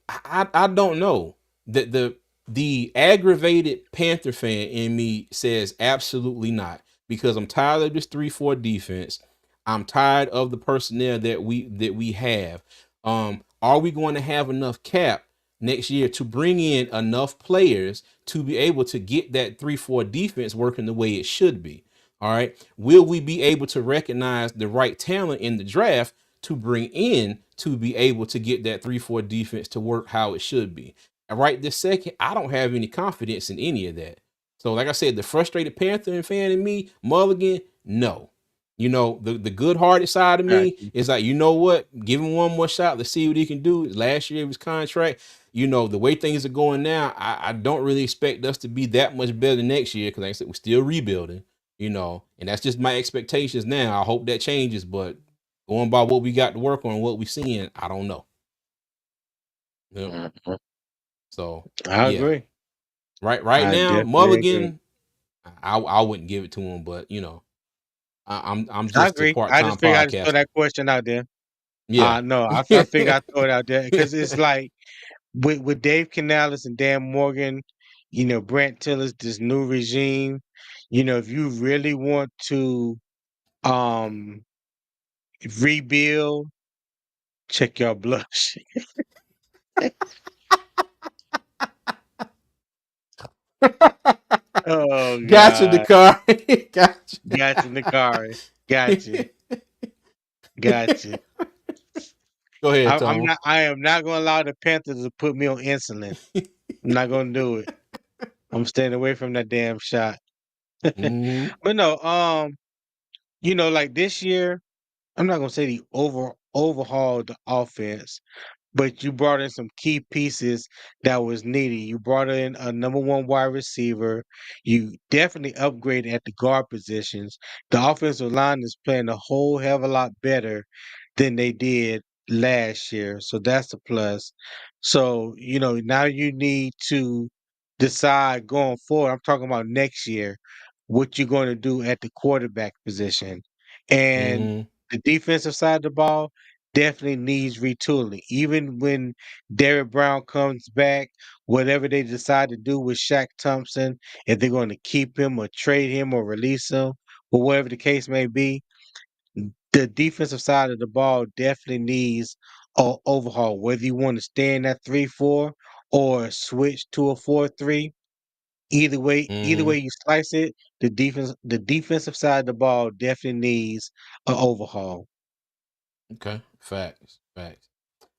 don't know. The aggravated Panther fan in me says absolutely not, because I'm tired of this 3-4 defense. I'm tired of the personnel that we have. Are we going to have enough cap next year to bring in enough players to be able to get that 3-4 defense working the way it should be? All right. Will we be able to recognize the right talent in the draft to bring in to be able to get that 3-4 defense to work how it should be? And right this second, I don't have any confidence in any of that. So, like I said, the frustrated Panther fan in me, Mulligan, no. The good-hearted side of Got me you. is like, you know what? Give him one more shot. Let's see what he can do. Last year of his contract, the way things are going now, I don't really expect us to be that much better next year because, like I said, we're still rebuilding. And that's just my expectations now. I hope that changes, but going by what we got to work on, what we seeing, I don't know. Yep. Mhm. So I yeah, agree. right I now, definitely agree. Mulligan, I wouldn't give it to him, but I'm I just a agree. part I time just figured I'd just throw podcaster. that question out there. Yeah. No, I figured I'd throw it out there because it's like with Dave Canales and Dan Morgan, Brent Tillis, this new regime, if you really want to um rebuild, check your blush. Oh Gotcha, the God. car. Gotcha. Got you, Nikari. Got you. Got you. Go ahead, I'm Tom. not I am not gonna allow the Panthers to put me on insulin. I'm not gonna do it. I'm staying away from that damn shot. Hmm. But no, like this year, I'm not gonna say the overhauled the offense, but you brought in some key pieces that was needed. You brought in a number one wide receiver. You definitely upgraded at the guard positions. The offensive line is playing a whole hell of a lot better than they did last year. So that's a plus. So, now you need to decide going forward. I'm talking about next year, what you're going to do at the quarterback position. And Hmm. the defensive side of the ball definitely needs retooling. Even when Derek Brown comes back, whatever they decide to do with Shaq Thompson, if they're going to keep him or trade him or release him, or whatever the case may be, the defensive side of the ball definitely needs a overhaul. Whether you want to stay in that 3-4 or switch to a 4-3, either way Hmm. you slice it, the defensive side of the ball definitely needs an overhaul. Okay. Facts.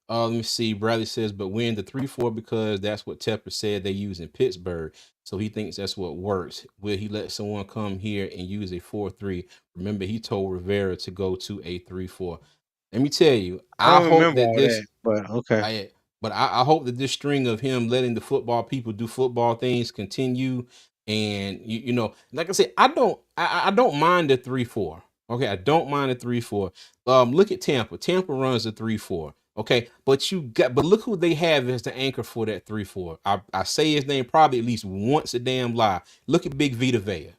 Let me see. Bradley says, but win the 3-4 because that's what Tepper said they use in Pittsburgh. So he thinks that's what works. Will he let someone come here and use a 4-3? Remember, he told Rivera to go to a 3-4. Let me tell you, I I don't hope remember that all this that, but okay. I but I hope that this string of him letting the football people do football things continue. And like I said, I don't mind the 3-4. Okay, I don't mind the 3-4. Look at Tampa. Tampa runs a 3-4. Okay, but look who they have as the anchor for that 3-4. I say his name probably at least once a damn lie. Look at Big Vita Vea.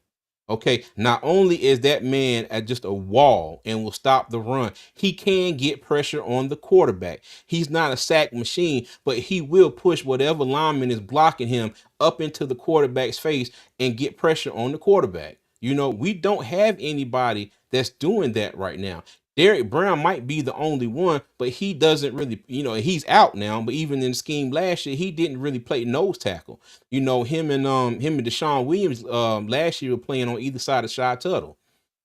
Okay, not only is that man at just a wall and will stop the run, he can get pressure on the quarterback. He's not a sack machine, but he will push whatever lineman is blocking him up into the quarterback's face and get pressure on the quarterback. We don't have anybody that's doing that right now. Derek Brown might be the only one, but he doesn't really, he's out now. But even in the scheme last year, he didn't really play nose tackle. Him and Deshaun Williams last year were playing on either side of Shy Tuttle.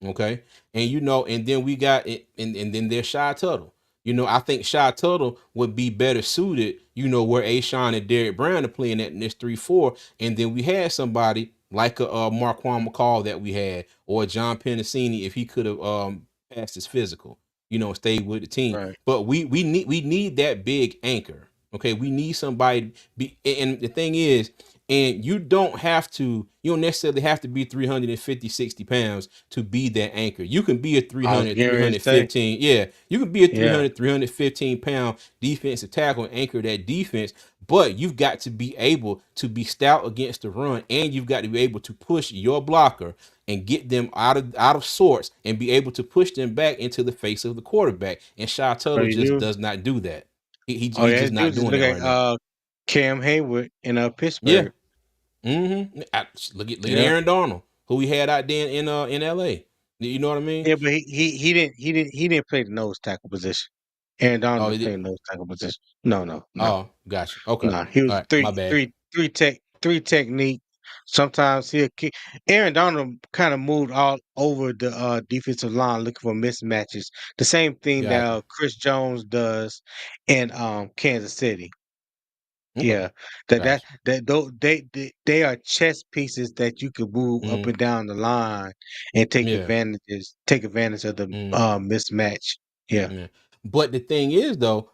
Okay. And then we got it, and then there's Shy Tuttle. I think Shy Tuttle would be better suited, where Ashawn and Derek Brown are playing at in this 3-4. And then we had somebody like a Marquand McCall that we had, or John Pennicini if he could have passed his physical, stayed with the team. Right. But we need that big anchor. Okay, we need somebody and the thing is, and you don't necessarily have to be 350, 60 pounds to be that anchor. You can be a I was 300, getting ready to say, 315. Yeah, you can be a yeah. 300, 315 pound defensive tackle and anchor that defense, but you've got to be able to be stout against the run, and you've got to be able to push your blocker and get them out of sorts and be able to push them back into the face of the quarterback. And Shy Oh, Tuttle you just do? does not do that. Oh, He's yeah, just not dude, just doing look that at right now. Cam Hayward in Yeah. Pittsburgh. Look at Yeah. Aaron Donald, who we had out there in LA. You know what I mean? Yeah, but he didn't play the nose tackle position. Aaron Donald Oh, didn't play the nose tackle position. No, no, no. oh, gotcha. Okay, No, he all was right, my bad. three technique. Sometimes he'll kick. Aaron Donald kind of moved all over the defensive line looking for mismatches. The same thing that Gotcha. Chris Jones does in Kansas City. Okay, Yeah, that that gotcha. that though they are chess pieces that you can move up Mm, and down the line and yeah. take advantage of the Mm. mismatch. Yeah, Yeah. But the thing is though,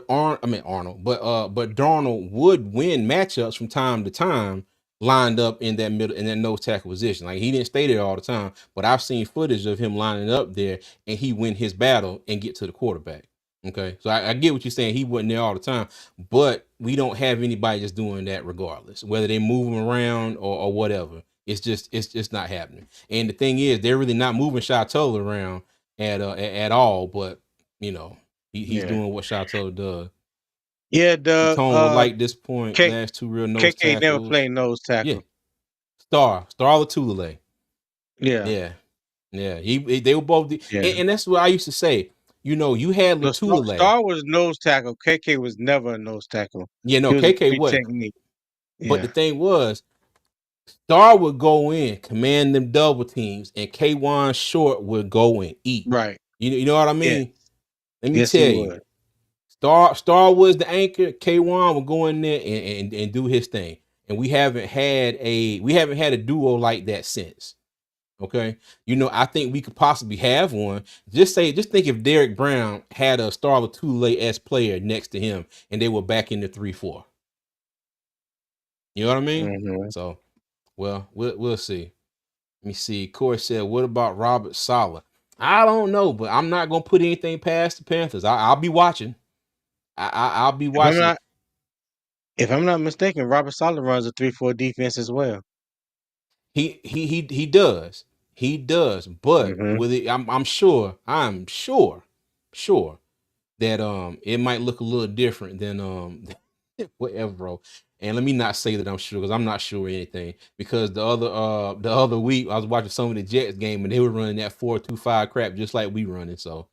Arnold, but Darnold would win matchups from time to time lined up in that middle in that nose tackle position. Like he didn't stay there all the time, but I've seen footage of him lining up there and he win his battle and get to the quarterback. Okay. So I get what you're saying. He wasn't there all the time, but we don't have anybody just doing that regardless, whether they move him around or whatever. It's just not happening. And the thing is, they're really not moving Chateau around at all, but you know, he's yeah, doing what Chateau does. yeah. The Tone would like this point. K Last two real nose KK never tackles. played nose Yeah. tackle. Star Latulele. Yeah, Yeah. Yeah. They were both yeah. and that's what I used to say. You had No, Latulele. Star was nose tackle. KK was never a nose tackle. Yeah, no, He was a KK three wasn't. technique. But the Yeah, thing was, Star would go in, command them double teams, and K1 Short would go and eat. right. You know what I Yeah, mean? Let me yes, he tell you. would. Star was the anchor. K1 will go in there and do his thing. And we haven't had a duo like that since. Okay. I think we could possibly have one. Just think if Derek Brown had a Star Latule S player next to him and they were back in the 3-4. You know what I mean? Hmm. So well, we'll see. Let me see. Corey said, what about Robert Saleh? I don't know, but I'm not gonna put anything past the Panthers. I'll be watching. I'll be If I'm watching. not if I'm not mistaken, Robert Saleh runs a 3-4 defense as well. He does. He does. But Hmm. with it, I'm sure that it might look a little different than whatever, bro. And let me not say that I'm sure because I'm not sure anything. Because the other week I was watching some of the Jets game and they were running that 4-2-5 crap just like we running. So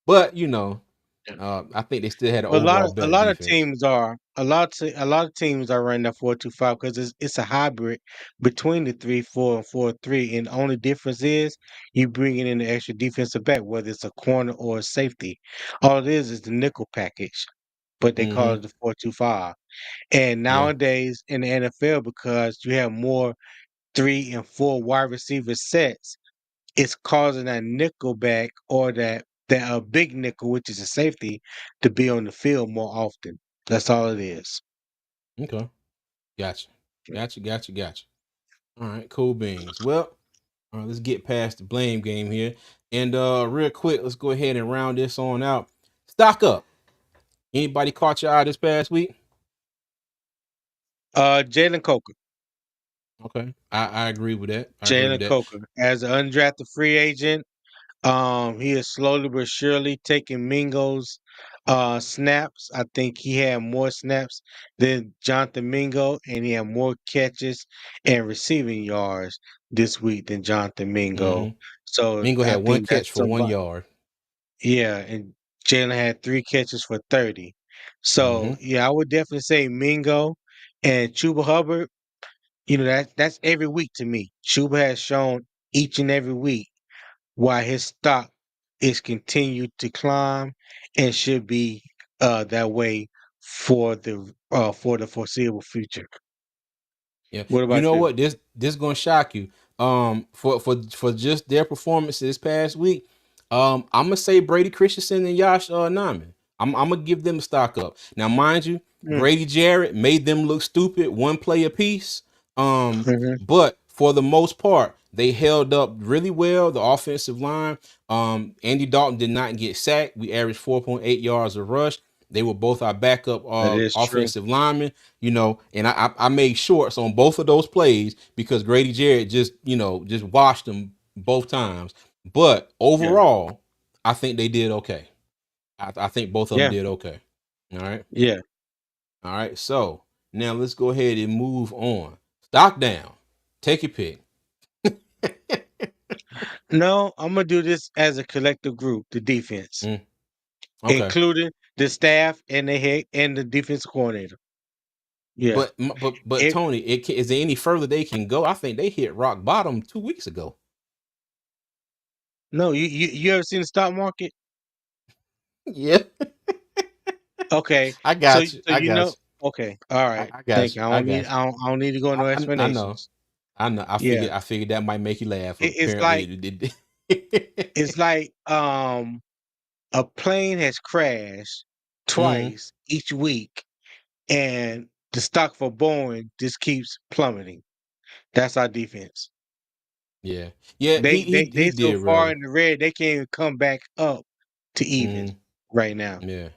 but I think they still had an Well, overall a better lot of defense. teams are a lot of teams are running that 4-2-5 because it's a hybrid between the 3-4 and 4-3, and the only difference is you bringing in the extra defensive back, whether it's a corner or a safety. All it is the nickel package, but they call Mm-hmm. it the 4-2-5. And Yeah. nowadays in the NFL, because you have more 3 and 4 wide receiver sets, it's causing that nickel back or that big nickel, which is a safety, to be on the field more often. That's all it is. Okay. Gotcha. Gotcha. All right, cool beans. Well, all right, let's get past the blame game here. And real quick, let's go ahead and round this on out. Stock up. Anybody caught your eye this past week? Jalen Coker. Okay. I agree with that. I agree with Jalen that. Coker, as an undrafted free agent, he is slowly but surely taking Mingo's snaps. I think he had more snaps than Jonathan Mingo, and he had more catches and receiving yards this week than Jonathan Mingo. Mm-hmm. So Mingo I had one think that's catch for one somebody. yard. Yeah, and Jalen had 3 catches for 30. Mm-hmm. So yeah, I would definitely say Mingo and Chuba Hubbard. That's every week to me. Chuba has shown each and every week why his stock is continued to climb and should be that way for the foreseeable future. Yeah. What You about know you? what? This gonna shock you. For just their performance this past week, I'm gonna say Brady Christensen and Josh Naaman. I'm gonna give them a stock up. Now, mind you, Mm, Grady Jarrett made them look stupid, one play apiece. mhm. But for the most part, they held up really well. The offensive line. Andy Dalton did not get sacked. We averaged 4.8 yards a rush. They were both our backup That is true. offensive linemen, and I made shorts on both of those plays because Grady Jarrett just washed them both times. But Yeah. overall, I think they did okay. I think both of them Yeah. did okay. All right. Yeah. All right. So now let's go ahead and move on. Stock down. Take your pick. No, I'm gonna do this as a collective group, the defense, Mm, okay. including the staff and the head and the defense coordinator. Yeah. But It, Tony, is there any further they can go? I think they hit rock bottom 2 weeks ago. no, you ever seen the stock market? Yeah. Okay. I So got you. so I you got know. you. Okay. All right. I got Thank you. you. I I don't need. got you. I don't need to go into I know. explanations. I know. Yeah. I figured that might make you laugh. It's Apparently, like it did. it's like a plane has crashed Mm, twice each week, and the stock for Boeing just keeps plummeting. That's our defense. yeah, yeah. They they He they so did far really. in the red they can't even come back up to even Mm, right now. yeah.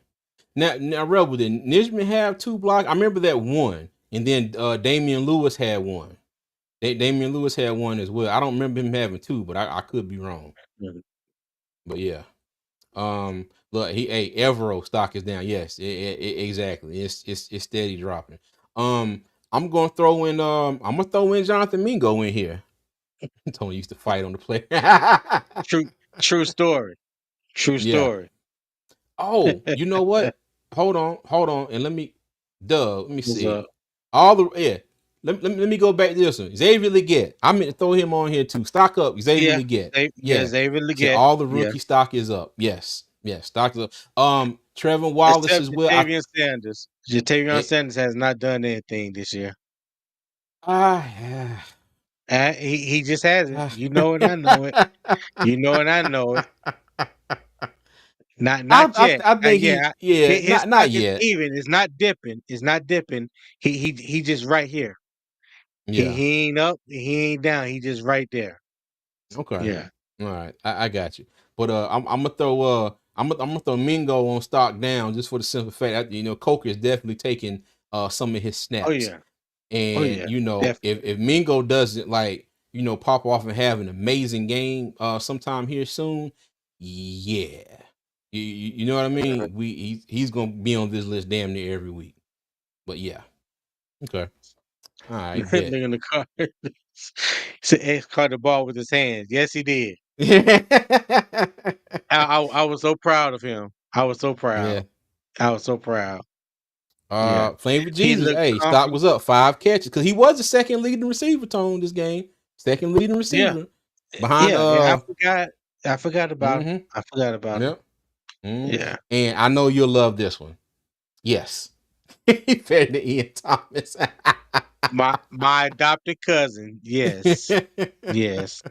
Now, Rebel, did Nijman have two blocks? I remember that one, and then Damian Lewis had one. Damian Lewis had one as well. I don't remember him having two, but I could be wrong. Mhm. But yeah. Look, Evero stock is down. Yes, exactly. It's steady dropping. I'm gonna throw in Jonathan Mingo in here. Tony used to fight on the player. True true story. True Yeah. story. Oh, you know what? Hold on, and let me What's see. up? All the yeah. Let me go back to this one. Xavier Leggett. I meant to throw him on here too. Stock up, Xavier Yeah, Leggett. yeah, Yeah. Xavier I said Leggett. all the Yeah. rookie stock is up. Yes. Yes. Stock is up. Trevor Wallace Except as well. Jatavian Sanders. Jatavian Eh, Sanders has not done anything this year. yeah. He just hasn't. Ah. You know it, I know it. You know it, I know it. Not I yet. Not think yet. His not stock is yet. even. It's not dipping. It's not dipping. He just right here. Yeah. He ain't up. He ain't down. He just right there. Okay. Yeah. All right. I got you. But I'm gonna throw I'm gonna throw Mingo on stock down just for the simple fact that Coker is definitely taking some of his Oh snaps. yeah. Oh And yeah. Definitely. if Mingo doesn't pop off and have an amazing game sometime here soon, yeah. You know what I Mhm. mean? He's gonna be on this list damn near every week. But yeah. Okay. All right, Look bet. in the car. So X caught the ball with his hands. Yes, he did. I was so proud of him. I was so proud. Yeah. I was so proud. Yeah. Playing with He Jesus. looked Hey, stock confident. was up 5 catches because he was the second leading receiver tone this game. Second leading Yeah. receiver behind Yeah. I forgot about him. mm-hmm. I forgot about him. Yep. Mhm. Yeah. And I know you'll love this one. Yes. He better than Ian Thomas. My adopted cousin. Yes. Yes.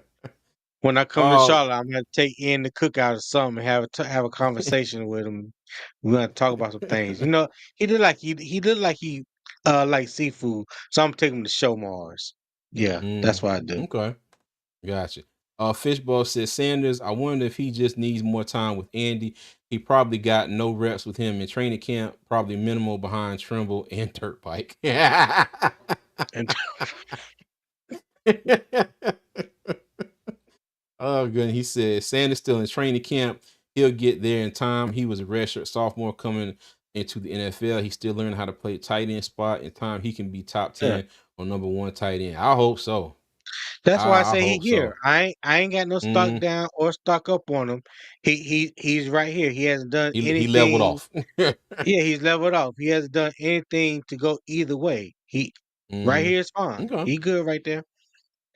When I come to Oh, Charlotte, I'm gonna take in the cookout or something and have a conversation with him. We're gonna talk about some things. He looked like he like seafood. So I'm gonna take him to Show Mars. Yeah, that's mm, what I do. okay. Gotcha. Fishbowl says Sanders. I wonder if he just needs more time with Andy. He probably got no reps with him in training camp, probably minimal behind Trimble and Dirt Bike. And goodness. He said Sanders still in training camp. He'll get there in time. He was a redshirt sophomore coming into the NFL. He's still learning how to play tight end spot. In time, he can be top Yeah. 10 or number one tight end. I hope so. That's why I I say he hope here. so. I ain't got no stock Mm, down or stock up on him. He's right here. He hasn't done he leveled anything. off. Yeah, he's leveled off. He hasn't done anything to go either way. He right Mm, here is fine. okay. He good right there.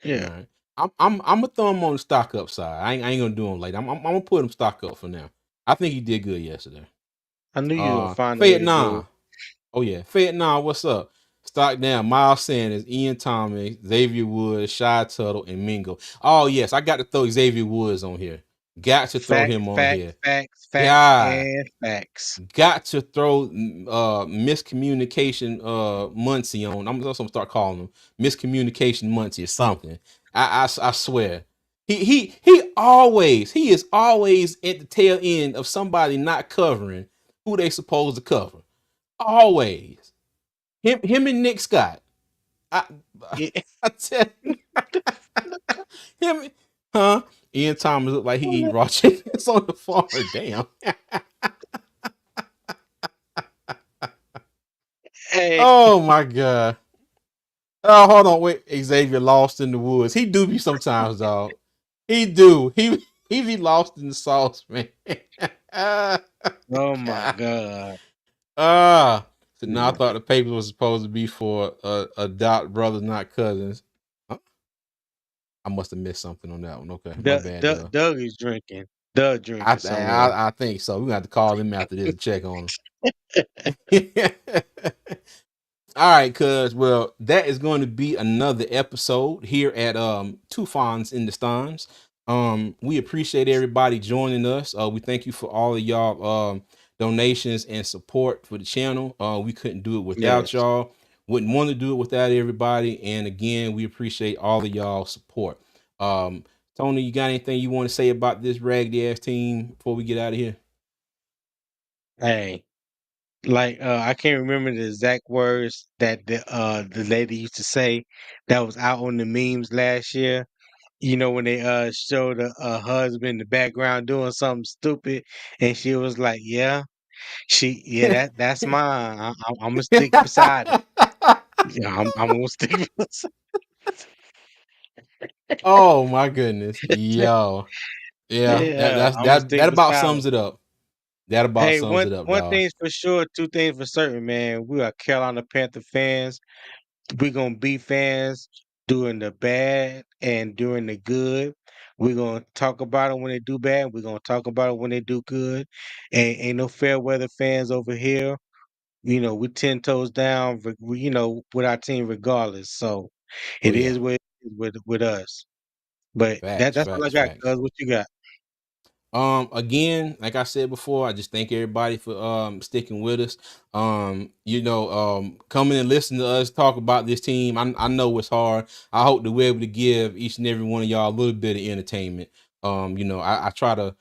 All Yeah. right. I'm gonna throw him on the stock up side. I ain't gonna do him later. I'm gonna put him stock up for now. I think he did good yesterday. I knew you was gonna find a way Fayette to do it. Nah. Oh yeah, Fayette Nah. What's up? Stock down. Miles Sanders, Ian Thomas, Xavier Woods, Shy Tuttle, and Mingo. Oh yes, I got to throw Xavier Woods on here. Got to throw Facts, him on facts, here. facts, facts, God, and facts. got to throw miscommunication Muncie on. I'm also gonna start calling him miscommunication Muncie or something. I swear. He is always at the tail end of somebody not covering who they supposed to cover. Always. Him and Nick Scott. I Yeah. I tell you, him, huh? Ian Thomas looked like he eat raw chickens on the floor. Damn. Hey, Oh my god. Oh, hold on, wait. Xavier lost in the woods. He do be sometimes, dog. He do. He be lost in the sauce, man. Ah, oh my God. God. So now I thought the paper was supposed to be for adopt brothers, not cousins. Huh? I must have missed something on that one. Okay, my bad, Dale. Doug is drinking. Doug drinking somewhere. I think so. We're gonna have to call him after this to check on him. All right, cuz well, that is going to be another episode here at Two Fawns in the Stans. We appreciate everybody joining us. We thank you for all of y'all donations and support for the channel. We couldn't do it without Yes. y'all. Wouldn't want to do it without everybody. And again, we appreciate all of y'all support. Um, Tony, you got anything you want to say about this raggedy ass team before we get out of here? Hey. Like I can't remember the exact words that the lady used to say that was out on the memes last year. You know when they showed a husband in the background doing something stupid, and she was like, "Yeah, that's mine. I'm gonna stick beside it. Yeah, I'm gonna stick beside Oh my goodness. it. Yo. Yeah, Yeah, I'm gonna that stick about beside sums it." it up. That about Hey, sums one it up, one dog. thing's for sure, two things for certain, man. We are Carolina Panther fans. We're gonna be fans during the bad and during the good. We're gonna talk about it when they do bad. We're gonna talk about it when they do good. And ain't no fair weather fans over here. You know, we 10 toes down. With our team regardless. So Oh it yeah. is what it is with us. But Facts, that's all I facts, got. facts. Cuz what you got? Again, like I said before, I just thank everybody for sticking with us. Coming and listening to us talk about this team. I know it's hard. I hope to be able to give each and every one of y'all a little bit of entertainment. I try to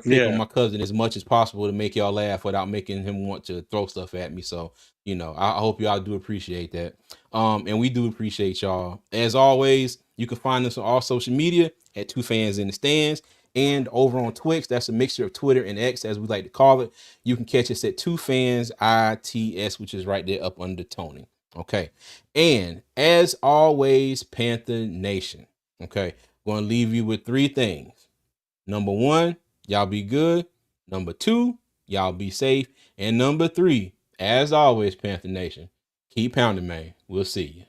pick on Yeah. my cousin as much as possible to make y'all laugh without making him want to throw stuff at me. So, I hope y'all do appreciate that. And we do appreciate y'all. As always, you can find us on all social media at Two Fans in the Stands. And over on Twix, that's a mixture of Twitter and X, as we like to call it. You can catch us at Two Fans ITS, which is right there up under Tony. Okay. And as always, Panther Nation. Okay. Going to leave you with three things. Number one, y'all be good. Number two, y'all be safe. And number three, as always, Panther Nation, keep pounding, man. We'll see you.